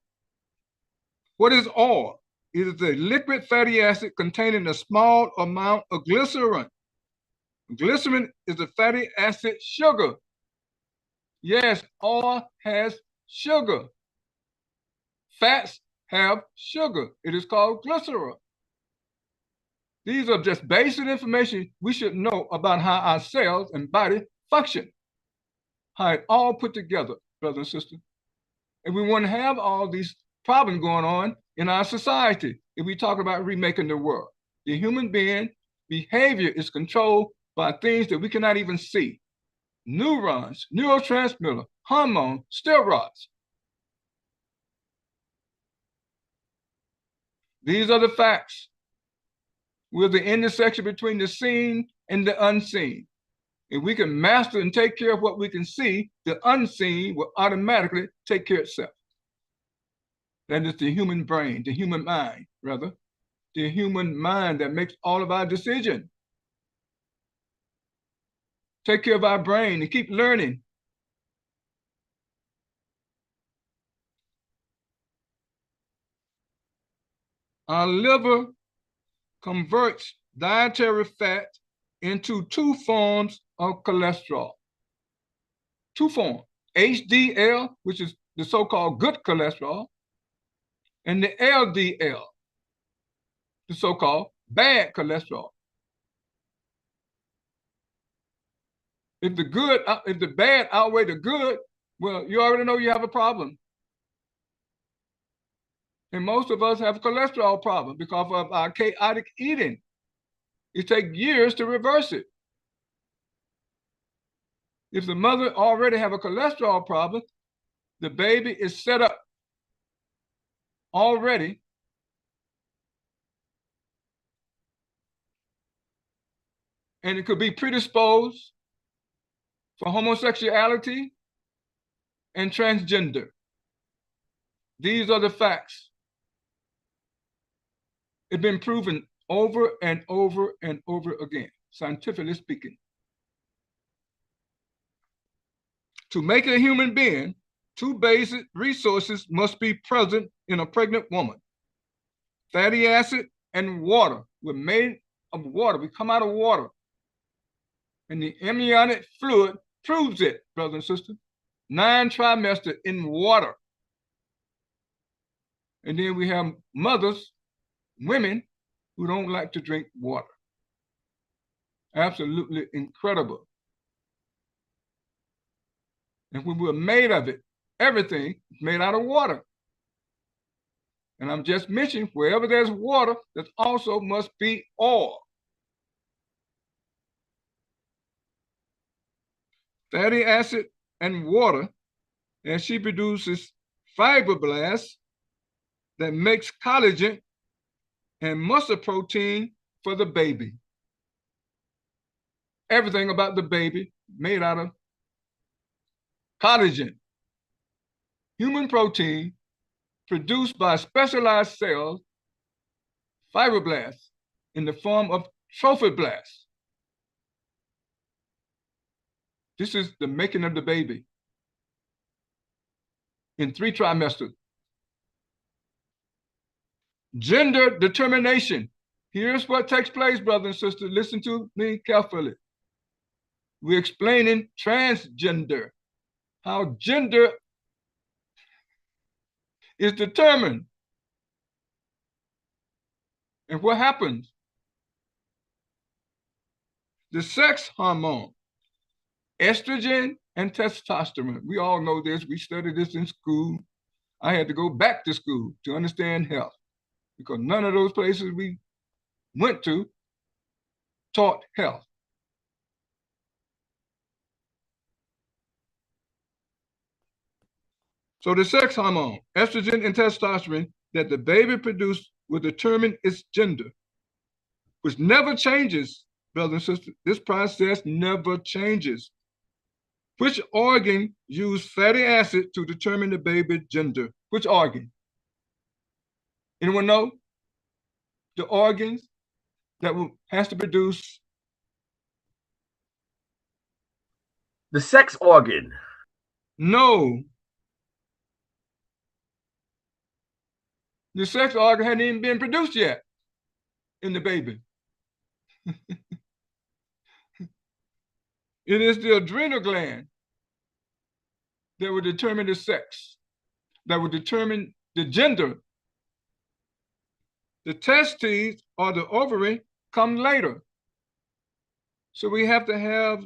What is oil? It is a liquid fatty acid containing a small amount of glycerin. Glycerin is a fatty acid sugar. Yes, oil has sugar. Fats have sugar. It is called glycerin. These are just basic information we should know about how our cells and body function, how it all put together, brothers and sisters. And we wouldn't have all these problems going on in our society if we talk about remaking the world. The human being behavior is controlled by things that we cannot even see. Neurons, neurotransmitter, hormone, steroids. These are the facts. We're the intersection between the seen and the unseen. If we can master and take care of what we can see, the unseen will automatically take care of itself. That is the human brain, the human mind, rather. The human mind that makes all of our decisions. Take care of our brain and keep learning. Our liver converts dietary fat into two forms of cholesterol. Two forms, HDL, which is the so-called good cholesterol, and the LDL, the so-called bad cholesterol. If the bad outweigh the good, well, you already know you have a problem. And most of us have a cholesterol problem because of our chaotic eating. It takes years to reverse it. If the mother already have a cholesterol problem, the baby is set up already and it could be predisposed for homosexuality and transgender. These are the facts. It's been proven over and over and over again, scientifically speaking. To make a human being, two basic resources must be present in a pregnant woman. Fatty acid and water. We're made of water. We come out of water. And the amniotic fluid proves it, brothers and sisters. 9 trimesters in water. And then we have mothers, women, who don't like to drink water. Absolutely incredible. And when we're made of it, everything is made out of water. And I'm just mentioning, wherever there's water, there also must be oil. Fatty acid and water, and she produces fibroblasts that makes collagen and muscle protein for the baby. Everything about the baby made out of collagen, human protein produced by specialized cells, fibroblasts, in the form of trophoblasts. This is the making of the baby in 3 trimesters. Gender determination. Here's what takes place, brothers and sisters. Listen to me carefully. We're explaining transgender, how gender is determined. And what happens? The sex hormone, estrogen and testosterone. We all know this. We studied this in school. I had to go back to school to understand health because none of those places we went to taught health. So the sex hormone, estrogen and testosterone that the baby produced will determine its gender, which never changes, brothers and sisters. This process never changes. Which organ use fatty acid to determine the baby's gender? Which organ? Anyone know? The organs that has to produce the sex organ. No. The sex organ hadn't even been produced yet in the baby. It is the adrenal gland that will determine the sex, that will determine the gender. The testes or the ovary come later. So we have to have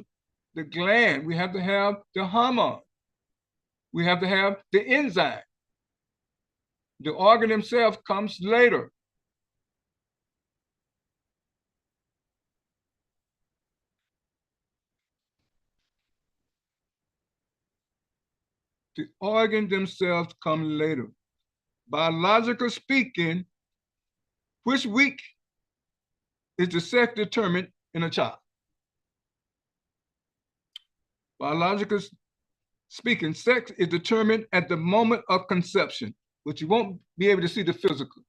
the gland, we have to have the hormone, we have to have the enzyme. The organ itself comes later. The organs themselves come later. Biologically speaking, which week is the sex determined in a child? Biologically speaking, sex is determined at the moment of conception, but you won't be able to see the physical.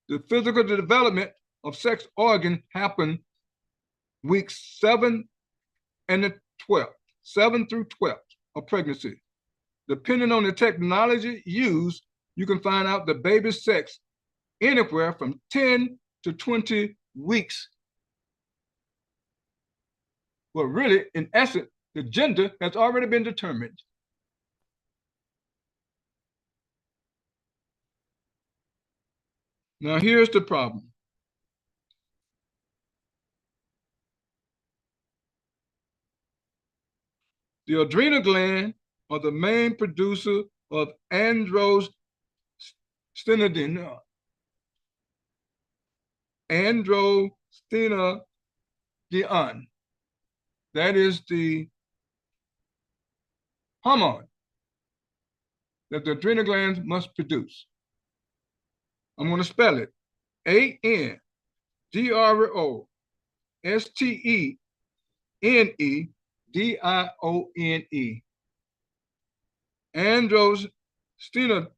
The physical development of sex organ happens weeks 7 and the 12th, 7 through 12 of pregnancy. Depending on the technology used, you can find out the baby's sex anywhere from 10 to 20 weeks. Well, really, in essence, the gender has already been determined. Now, here's the problem. The adrenal gland are the main producer of androstenedione. Androstenedione. That is the hormone that the adrenal glands must produce. I'm going to spell it. Androstenedione. Androstenedione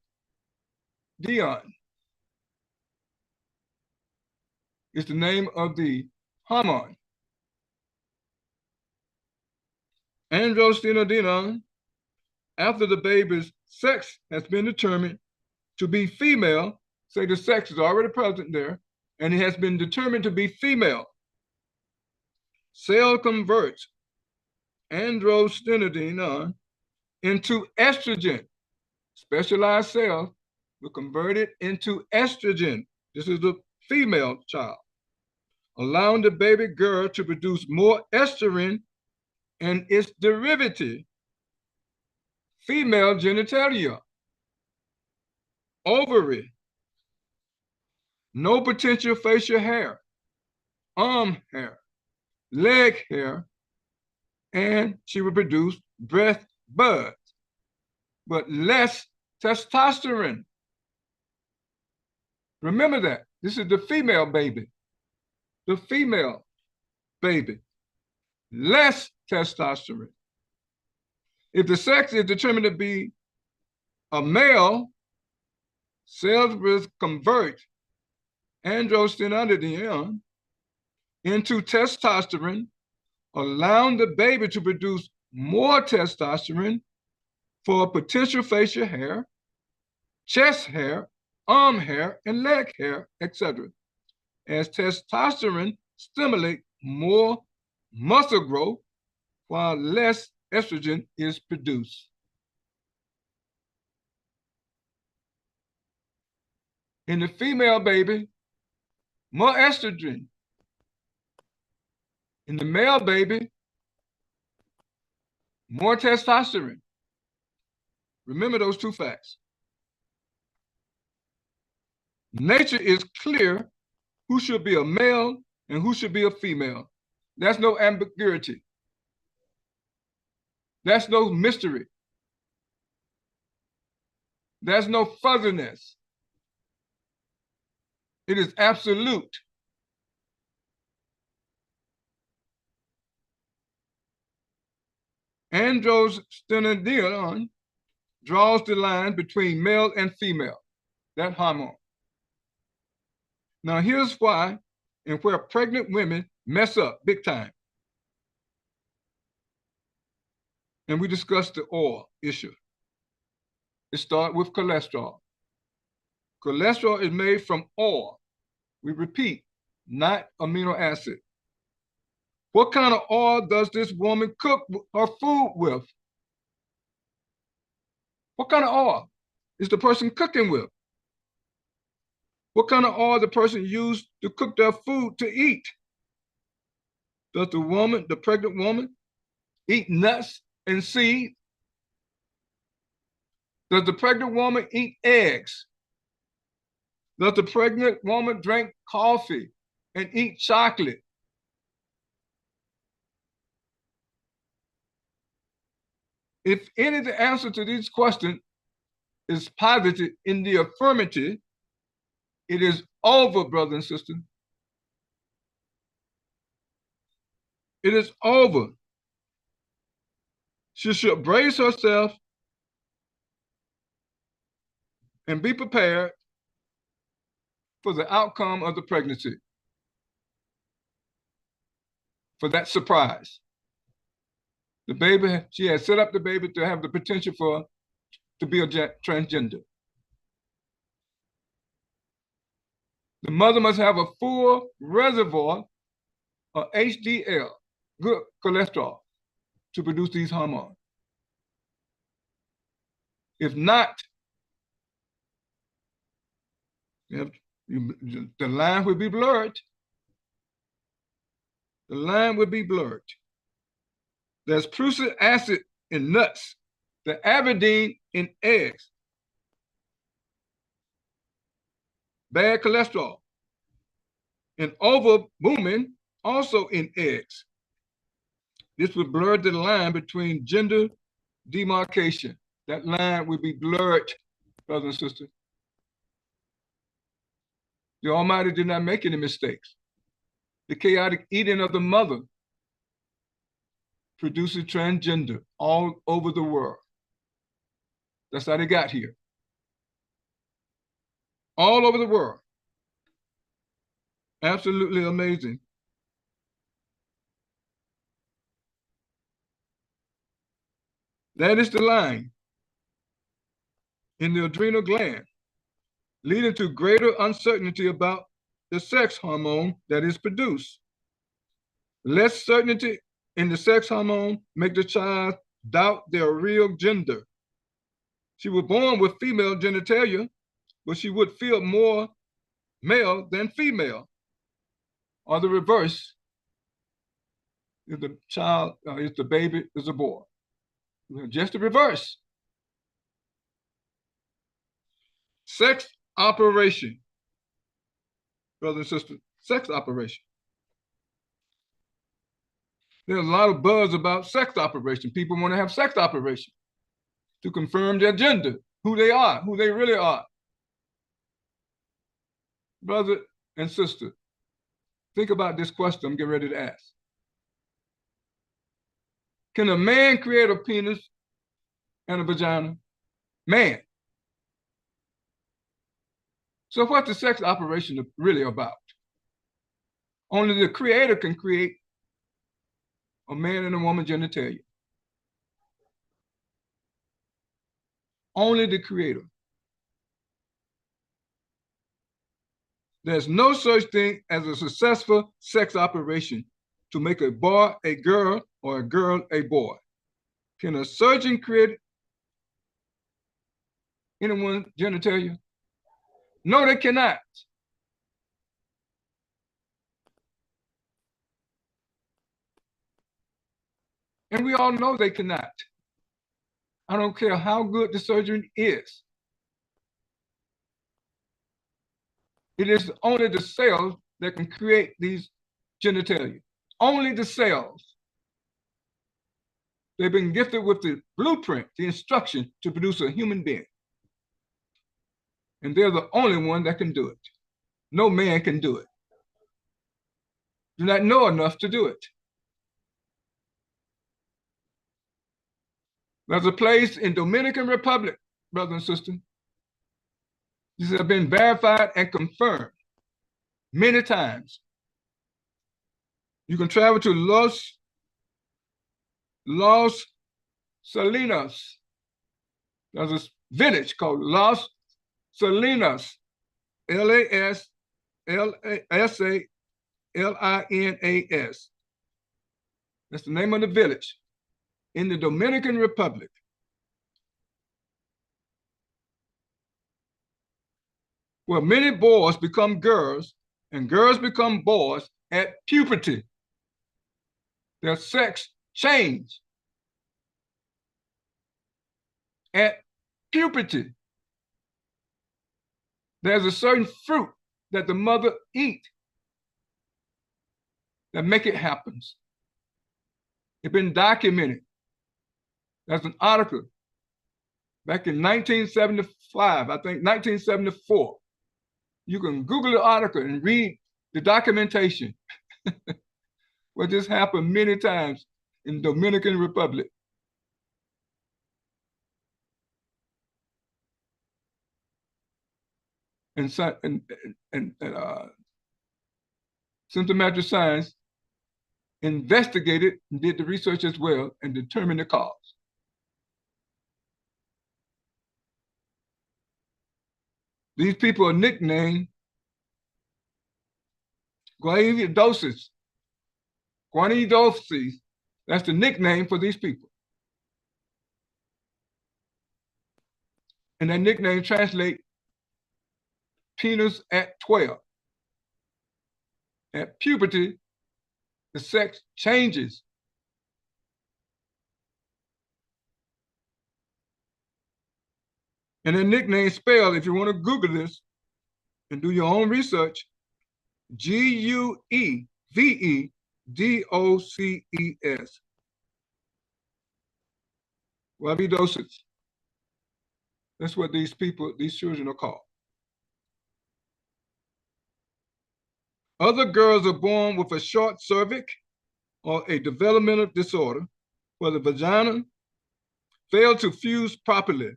is the name of the hormone. Androstenedione, after the baby's sex has been determined to be female, say the sex is already present there, and it has been determined to be female, cell converts androstenedione into estrogen. Specialized cells will convert it into estrogen. This is the female child, allowing the baby girl to produce more estrogen and its derivative, female genitalia, ovary, no potential facial hair, arm hair, leg hair, and she will produce breast buds, but less testosterone. Remember that. This is the female baby. The female baby. Less testosterone. If the sex is determined to be a male, cells will convert androstenedione into testosterone, allowing the baby to produce more testosterone for potential facial hair, chest hair, arm hair and leg hair, etc., as testosterone stimulates more muscle growth while less estrogen is produced. In the female baby, more estrogen. In the male baby, more testosterone. Remember those two facts. Nature is clear who should be a male and who should be a female. There's no ambiguity. There's no mystery. There's no fuzziness. It is absolute. Androstenedione draws the line between male and female, that hormone. Now here's why and where pregnant women mess up big time. And we discussed the oil issue. It starts with cholesterol. Cholesterol is made from oil. We repeat, not amino acid. What kind of oil does this woman cook her food with? What kind of oil is the person cooking with? What kind of oil the person used to cook their food to eat? Does the woman, the pregnant woman, eat nuts and seeds? Does the pregnant woman eat eggs? Does the pregnant woman drink coffee and eat chocolate? If any of the answer to these questions is posited in the affirmative, it is over, brothers and sisters. It is over. She should brace herself and be prepared for the outcome of the pregnancy, for that surprise. The baby, she has set up the baby to have the potential to be a transgender. The mother must have a full reservoir of HDL, good cholesterol, to produce these hormones. If not, the line will be blurred. The line will be blurred. There's prussic acid in nuts, the avidine in eggs, bad cholesterol, and ovalbumin also in eggs. This would blur the line between gender demarcation. That line would be blurred, brothers and sisters. The Almighty did not make any mistakes. The chaotic eating of the mother produces transgender all over the world. That's how they got here. All over the world. Absolutely amazing. That is the line in the adrenal gland, leading to greater uncertainty about the sex hormone that is produced. Less certainty in the sex hormone make the child doubt their real gender. She was born with female genitalia, but she would feel more male than female, or the reverse if the child, if the baby is a boy. Just the reverse. Sex operation, brothers and sisters, sex operation. There's a lot of buzz about sex operation. People want to have sex operation to confirm their gender, who they are, who they really are. Brother and sister, think about this question I'm getting ready to ask. Can a man create a penis and a vagina? Man. So what's the sex operation really about? Only the creator can create a man and a woman genitalia. Only the creator. There's no such thing as a successful sex operation to make a boy a girl or a girl a boy. Can a surgeon create anyone's genitalia? No, they cannot. And we all know they cannot. I don't care how good the surgeon is. It is only the cells that can create these genitalia. Only the cells. They've been gifted with the blueprint, the instruction to produce a human being. And they're the only one that can do it. No man can do it. Do not know enough to do it. There's a place in Dominican Republic, brothers and sisters. These have been verified and confirmed many times. You can travel to Los Salinas. There's a village called Los Salinas, Lasalinas. That's the name of the village in the Dominican Republic. Where many boys become girls and girls become boys at puberty. Their sex change at puberty. There's a certain fruit that the mother eat that make it happen. It's been documented. There's an article back in 1975, I think 1974. You can Google the article and read the documentation. Well, this happened many times in Dominican Republic. And symptomatic science investigated and did the research as well and determined the cause. These people are nicknamed guaidosis. Guaidosis, that's the nickname for these people. And that nickname translates penis at 12. At puberty, the sex changes. And the nickname spelled, if you want to Google this and do your own research, Guevedos. Guaidosis. That's what these people, these children are called. Other girls are born with a short cervix or a developmental disorder where the vagina failed to fuse properly,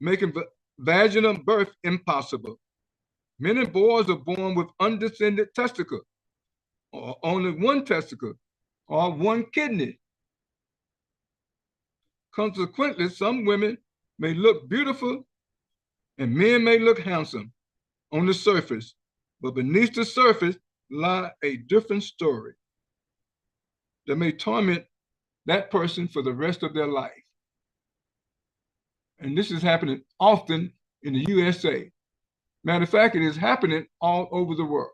making vaginal birth impossible. Many boys are born with undescended testicle, or only one testicle, or one kidney. Consequently, some women may look beautiful and men may look handsome on the surface, but beneath the surface lie a different story that may torment that person for the rest of their life. And this is happening often in the USA. Matter of fact, it is happening all over the world.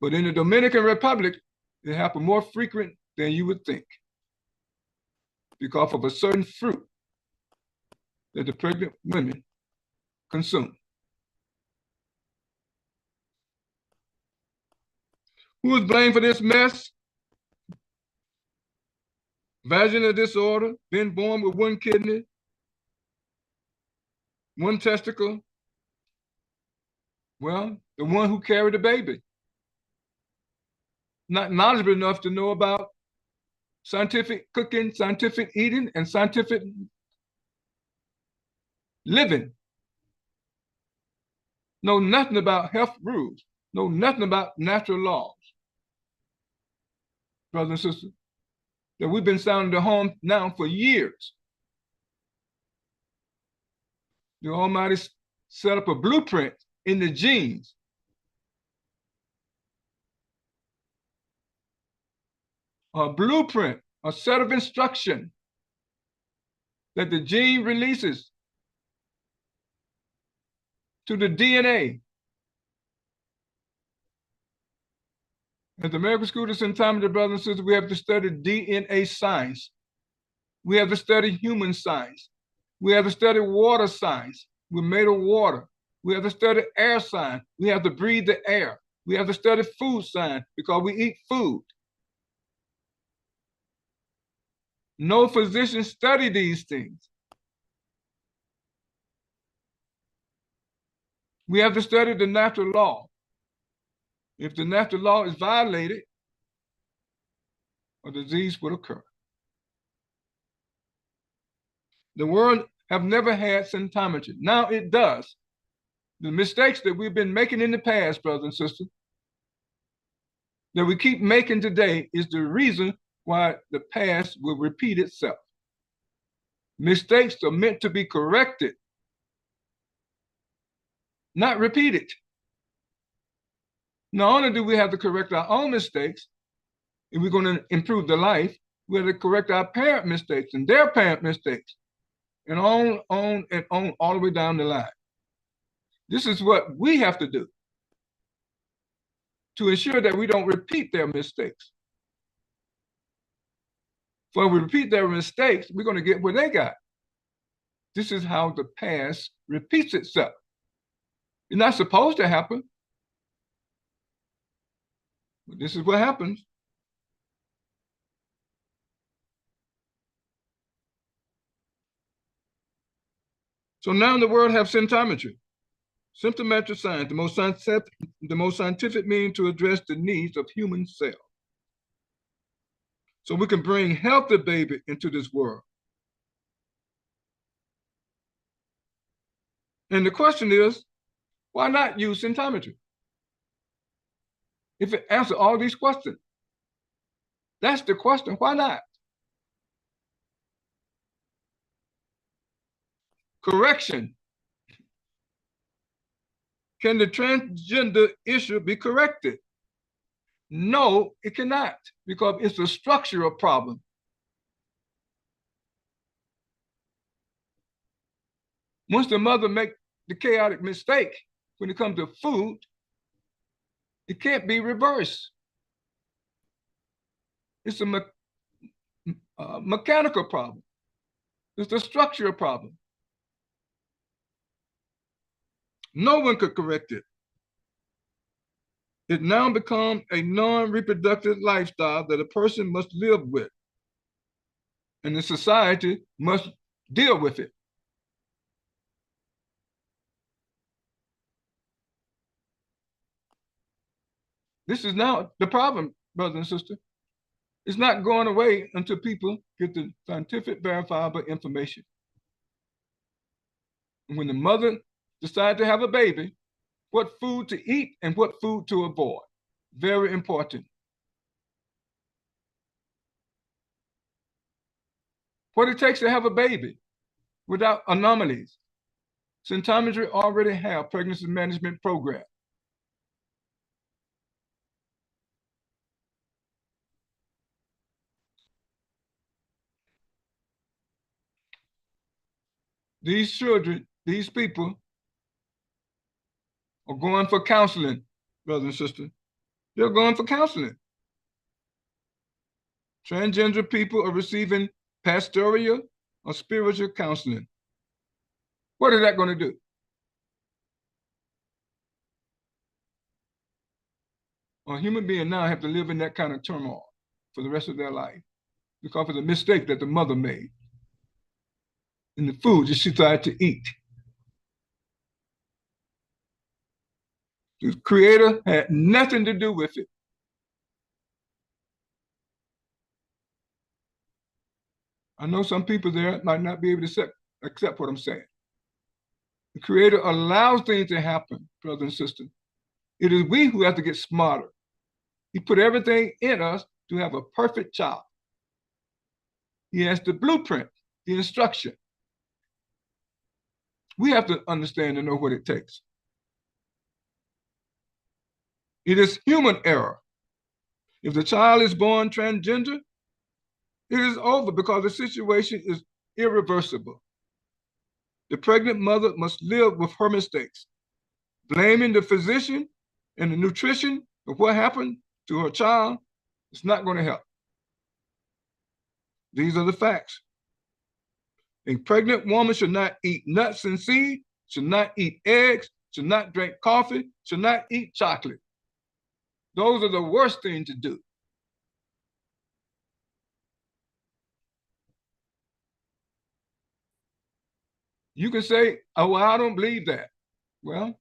But in the Dominican Republic, it happens more frequent than you would think because of a certain fruit that the pregnant women consume. Who is blamed for this mess? Vaginal disorder, being born with one kidney, one testicle. Well, the one who carried the baby. Not knowledgeable enough to know about scientific cooking, scientific eating, and scientific living. Know nothing about health rules. Know nothing about natural laws. Brothers and sisters, that we've been sounding the horn now for years. The Almighty set up a blueprint in the genes. A blueprint, a set of instruction that the gene releases to the DNA. At the American School of Symptometry, brothers and sisters, we have to study DNA science. We have to study human science. We have to study water science. We're made of water. We have to study air science. We have to breathe the air. We have to study food science because we eat food. No physician study these things. We have to study the natural law. If the natural law is violated, a disease would occur. The world have never had symptometry. Now it does. The mistakes that we've been making in the past, brothers and sisters, that we keep making today is the reason why the past will repeat itself. Mistakes are meant to be corrected, not repeated. Not only do we have to correct our own mistakes, if we're going to improve the life, we have to correct our parent mistakes and their parent mistakes, and on and on, all the way down the line. This is what we have to do to ensure that we don't repeat their mistakes. For if we repeat their mistakes, we're going to get what they got. This is how the past repeats itself. It's not supposed to happen, but this is what happens. So now the world have symptometry. Symptometric science, the most scientific means to address the needs of human cells. So we can bring healthy baby into this world. And the question is, why not use symptometry? If it answers all these questions, that's the question, why not? Correction. Can the transgender issue be corrected? No, it cannot, because it's a structural problem. Once the mother makes the chaotic mistake when it comes to food, it can't be reversed. It's a mechanical problem. It's a structural problem. No one could correct it. It now becomes a non-reproductive lifestyle that a person must live with, and the society must deal with it. This is now the problem, brothers and sisters. It's not going away until people get the scientific verifiable information. And when the mother decides to have a baby, what food to eat and what food to avoid. Very important. What it takes to have a baby without anomalies. Symptometry already have pregnancy management program. These children, these people are going for counseling, brothers and sisters. They're going for counseling. Transgender people are receiving pastoral or spiritual counseling. What is that going to do? A human being now have to live in that kind of turmoil for the rest of their life because of the mistake that the mother made in the food that she tried to eat. The creator had nothing to do with it. I know some people there might not be able to accept what I'm saying. The creator allows things to happen, brothers and sisters. It is we who have to get smarter. He put everything in us to have a perfect child. He has the blueprint, the instruction. We have to understand and know what it takes. It is human error. If the child is born transgender, it is over because the situation is irreversible. The pregnant mother must live with her mistakes. Blaming the physician and the nutrition of what happened to her child is not going to help. These are the facts. A pregnant woman should not eat nuts and seeds, should not eat eggs, should not drink coffee, should not eat chocolate. Those are the worst things to do. You can say, oh, well, I don't believe that. Well,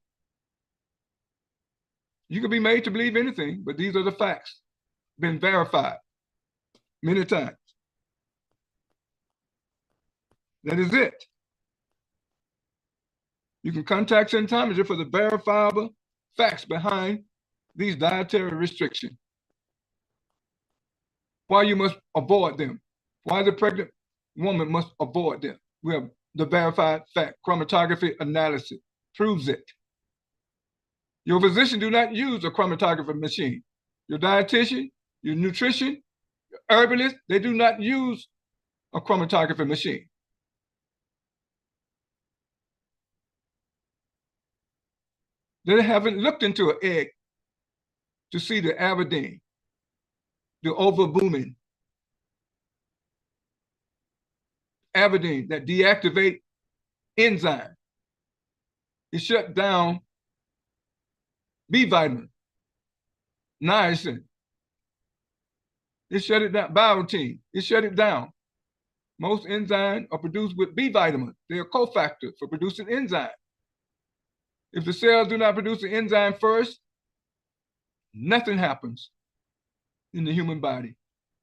you can be made to believe anything, but these are the facts. Been verified many times. That is it. You can contact Scientology for the verifiable facts behind these dietary restrictions. Why you must avoid them. Why the pregnant woman must avoid them. We have the verified fact. Chromatography analysis proves it. Your physician do not use a chromatography machine. Your dietitian, your nutrition, your herbalist, they do not use a chromatography machine. They haven't looked into an egg to see the avidine, the ovalbumin, avidine that deactivate enzyme. It shut down B vitamin, niacin. It shut it down, biotin. It shut it down. Most enzymes are produced with B vitamin. They are cofactors for producing enzyme. If the cells do not produce the enzyme first, nothing happens in the human body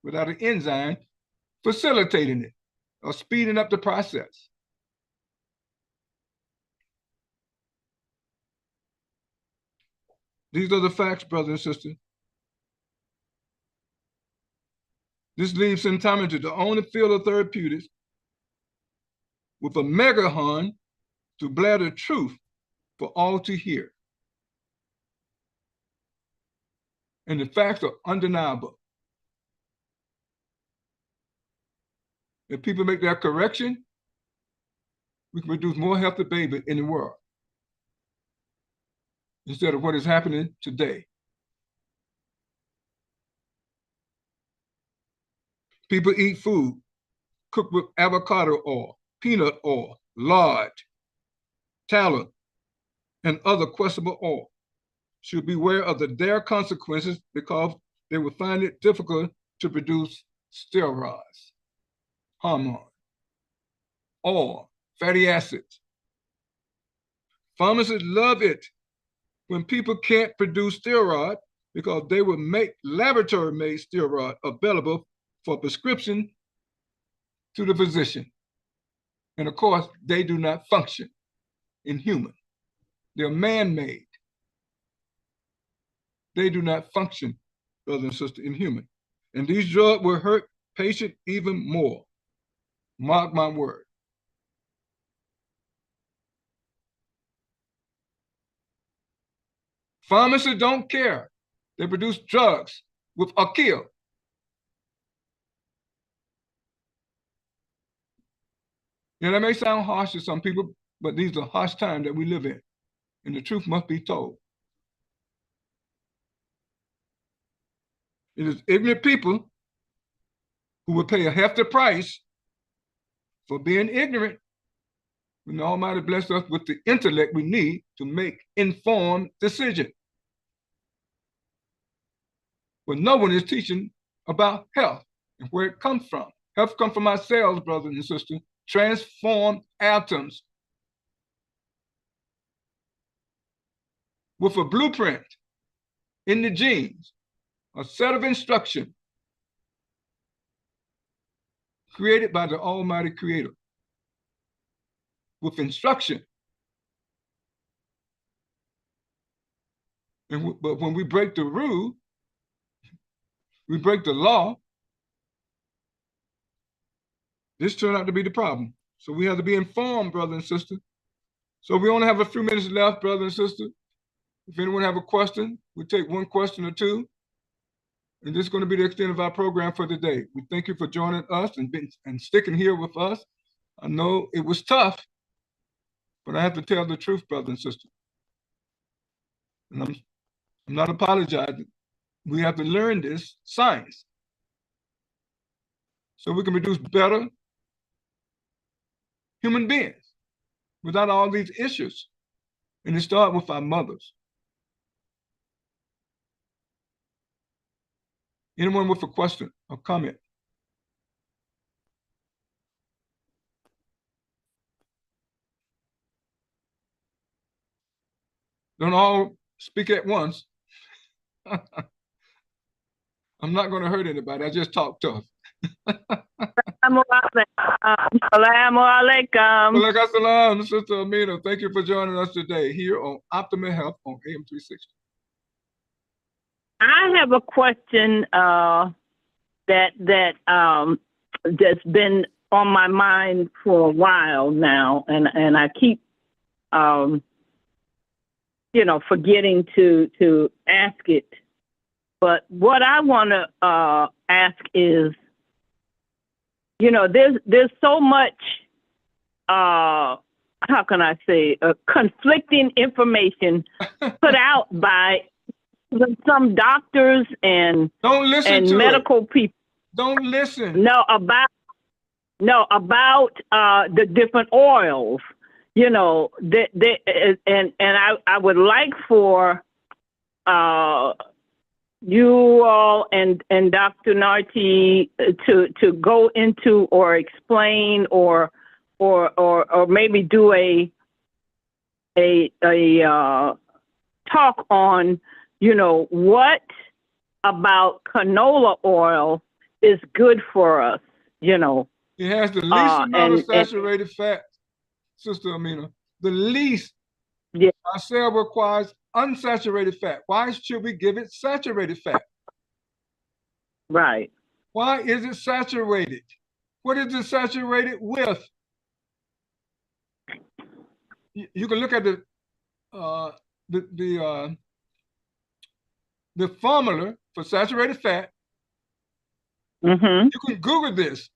without an enzyme facilitating it or speeding up the process. These are the facts, brothers and sisters. This leaves Scientology the only field of therapeutics with a megaphone to blare the truth for all to hear. And the facts are undeniable. If people make that correction, we can produce more healthy babies in the world instead of what is happening today. People eat food cooked with avocado oil, peanut oil, lard, tallow, and other questionable oil. Should beware of the dire consequences because they will find it difficult to produce steroids, hormone, oil, fatty acids. Pharmacists love it when people can't produce steroid because they will make laboratory-made steroid available for prescription to the physician. And of course, they do not function in human. They're man-made. They do not function, brother and sister, in human. And these drugs will hurt patient even more. Mark my word. Pharmacists don't care. They produce drugs with a kill. Yeah, that may sound harsh to some people, but these are harsh times that we live in, and the truth must be told. It is ignorant people who will pay a hefty price for being ignorant when the Almighty bless us with the intellect we need to make informed decisions. But no one is teaching about health and where it comes from. Health comes from our cells, brothers and sisters, transformed atoms with a blueprint in the genes, a set of instruction created by the Almighty Creator with instruction. But when we break the rule, we break the law, this turned out to be the problem. So we have to be informed, brother and sister. So we only have a few minutes left, brother and sister. If anyone have a question, we'll take one question or two. And this is going to be the extent of our program for today. We thank you for joining us and sticking here with us. I know it was tough, but I have to tell the truth, brothers and sisters. And I'm not apologizing. We have to learn this science so we can produce better human beings without all these issues. And it starts with our mothers. Anyone with a question or comment? Don't all speak at once. I'm not going to hurt anybody. I just talk tough. Assalamu alaikum. Walaikum salam, Sister Amina. Thank you for joining us today here on Optimal Health on AM 360. I have a question that's been on my mind for a while now, and I keep forgetting to ask it. But what I want to ask is, there's so much, how can I say, conflicting information put out by some doctors and medical people. Don't listen. About the different oils. And I would like for you all and Dr. Narti to go into or explain or maybe do a talk on, what about canola oil is good for us, It has the least amount of saturated fat, Sister Amina. The least. Yeah. Our cell requires unsaturated fat. Why should we give it saturated fat? Right. Why is it saturated? What is it saturated with? You can look at the formula for saturated fat. Mm-hmm. You can Google this.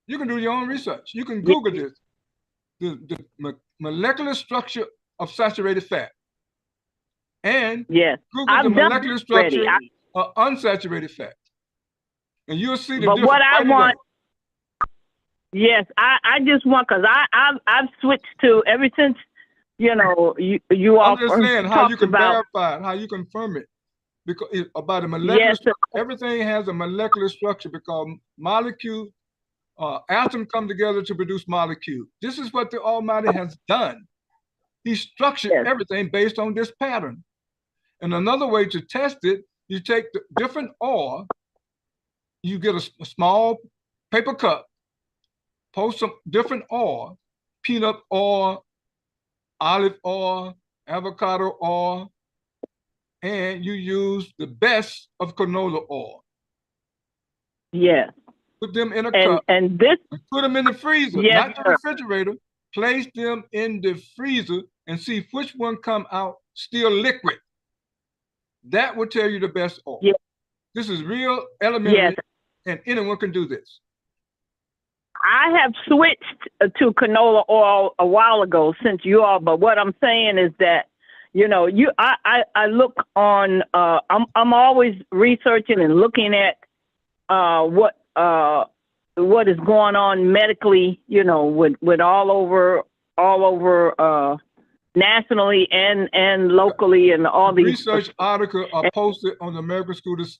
You can do your own research. You can Google this. The molecular structure of saturated fat. And Google the molecular structure of unsaturated fat. And you'll see the difference. But what I want, I just want, because I've switched to, ever since, you all understand how you can verify it, how you confirm it. Because about the molecular structure, everything has a molecular structure because molecule, atoms come together to produce molecule. This is what the Almighty has done. He structured everything based on this pattern. And another way to test it, you take the different oil, you get a small paper cup, pour some different oil, peanut oil, olive oil, avocado oil, and you use the best of canola oil. Yes. Put them in a cup and put them in the freezer, not the refrigerator. Place them in the freezer and see which one come out still liquid. That will tell you the best oil. Yes. This is real elementary, and anyone can do this. I have switched to canola oil a while ago since you all, but what I'm saying is that, I look on, I'm always researching and looking at what is going on medically, with all over nationally and locally, and all these research articles are posted on the American Schoolers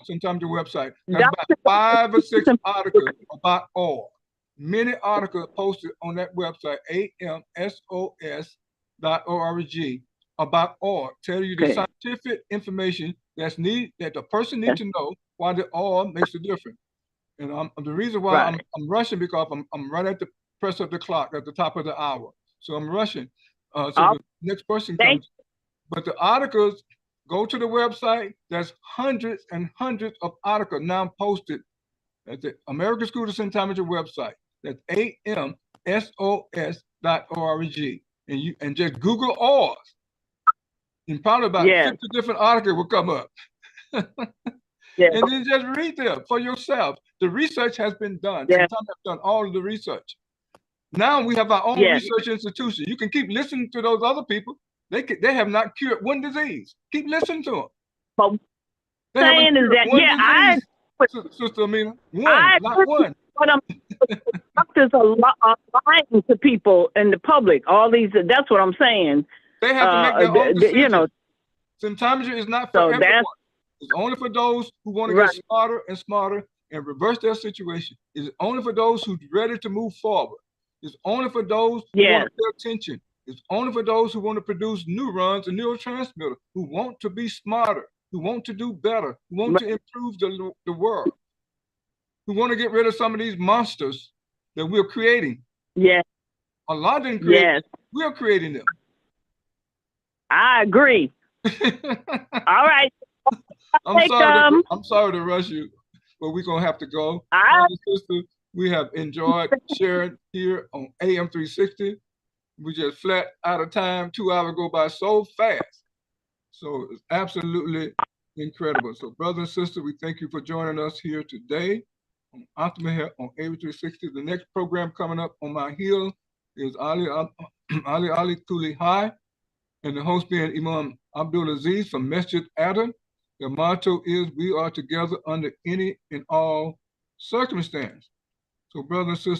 sometimes the website. There's about 5 or 6 articles about oil. Many articles posted on that website, amsos.org, about oil. Tell you the scientific information that the person needs to know why the oil makes a difference. And the reason why I'm rushing, because I'm right at the press of the clock at the top of the hour. So I'm rushing. So the next person comes. But the articles, go to the website. There's hundreds and hundreds of articles now posted at the American School of Symptometry website. That's amsos.org. And just Google oils. And probably about 50 different articles will come up. And then just read them for yourself. The research has been done. Sometimes I've done all of the research. Now we have our own research institution. You can keep listening to those other people. They have not cured one disease. Keep listening to them. But they saying is that Sister Amina, not one. What I'm doctors are lying to people in the public. All these. That's what I'm saying. They have to make their own decision. You know, symptometry is not for everyone. It's only for those who want to get smarter and smarter and reverse their situation. It's only for those who's ready to move forward. It's only for those who want to pay attention. It's only for those who want to produce neurons and neurotransmitters, who want to be smarter, who want to do better, who want to improve the world, who want to get rid of some of these monsters that we're creating. Allah didn't create them. We're creating them. I agree. All right. I'm sorry to rush you, but we're going to have to go. Sister, we have enjoyed sharing here on AM 360. We just flat out of time. 2 hours go by so fast. So it's absolutely incredible. So brothers and sisters, we thank you for joining us here today on Optimal Health on AM 360. The next program coming up on my heel is Ali Kuli High, and the host being Imam Abdul Aziz from Masjid Adam. The motto is, we are together under any and all circumstance. So brothers and sisters,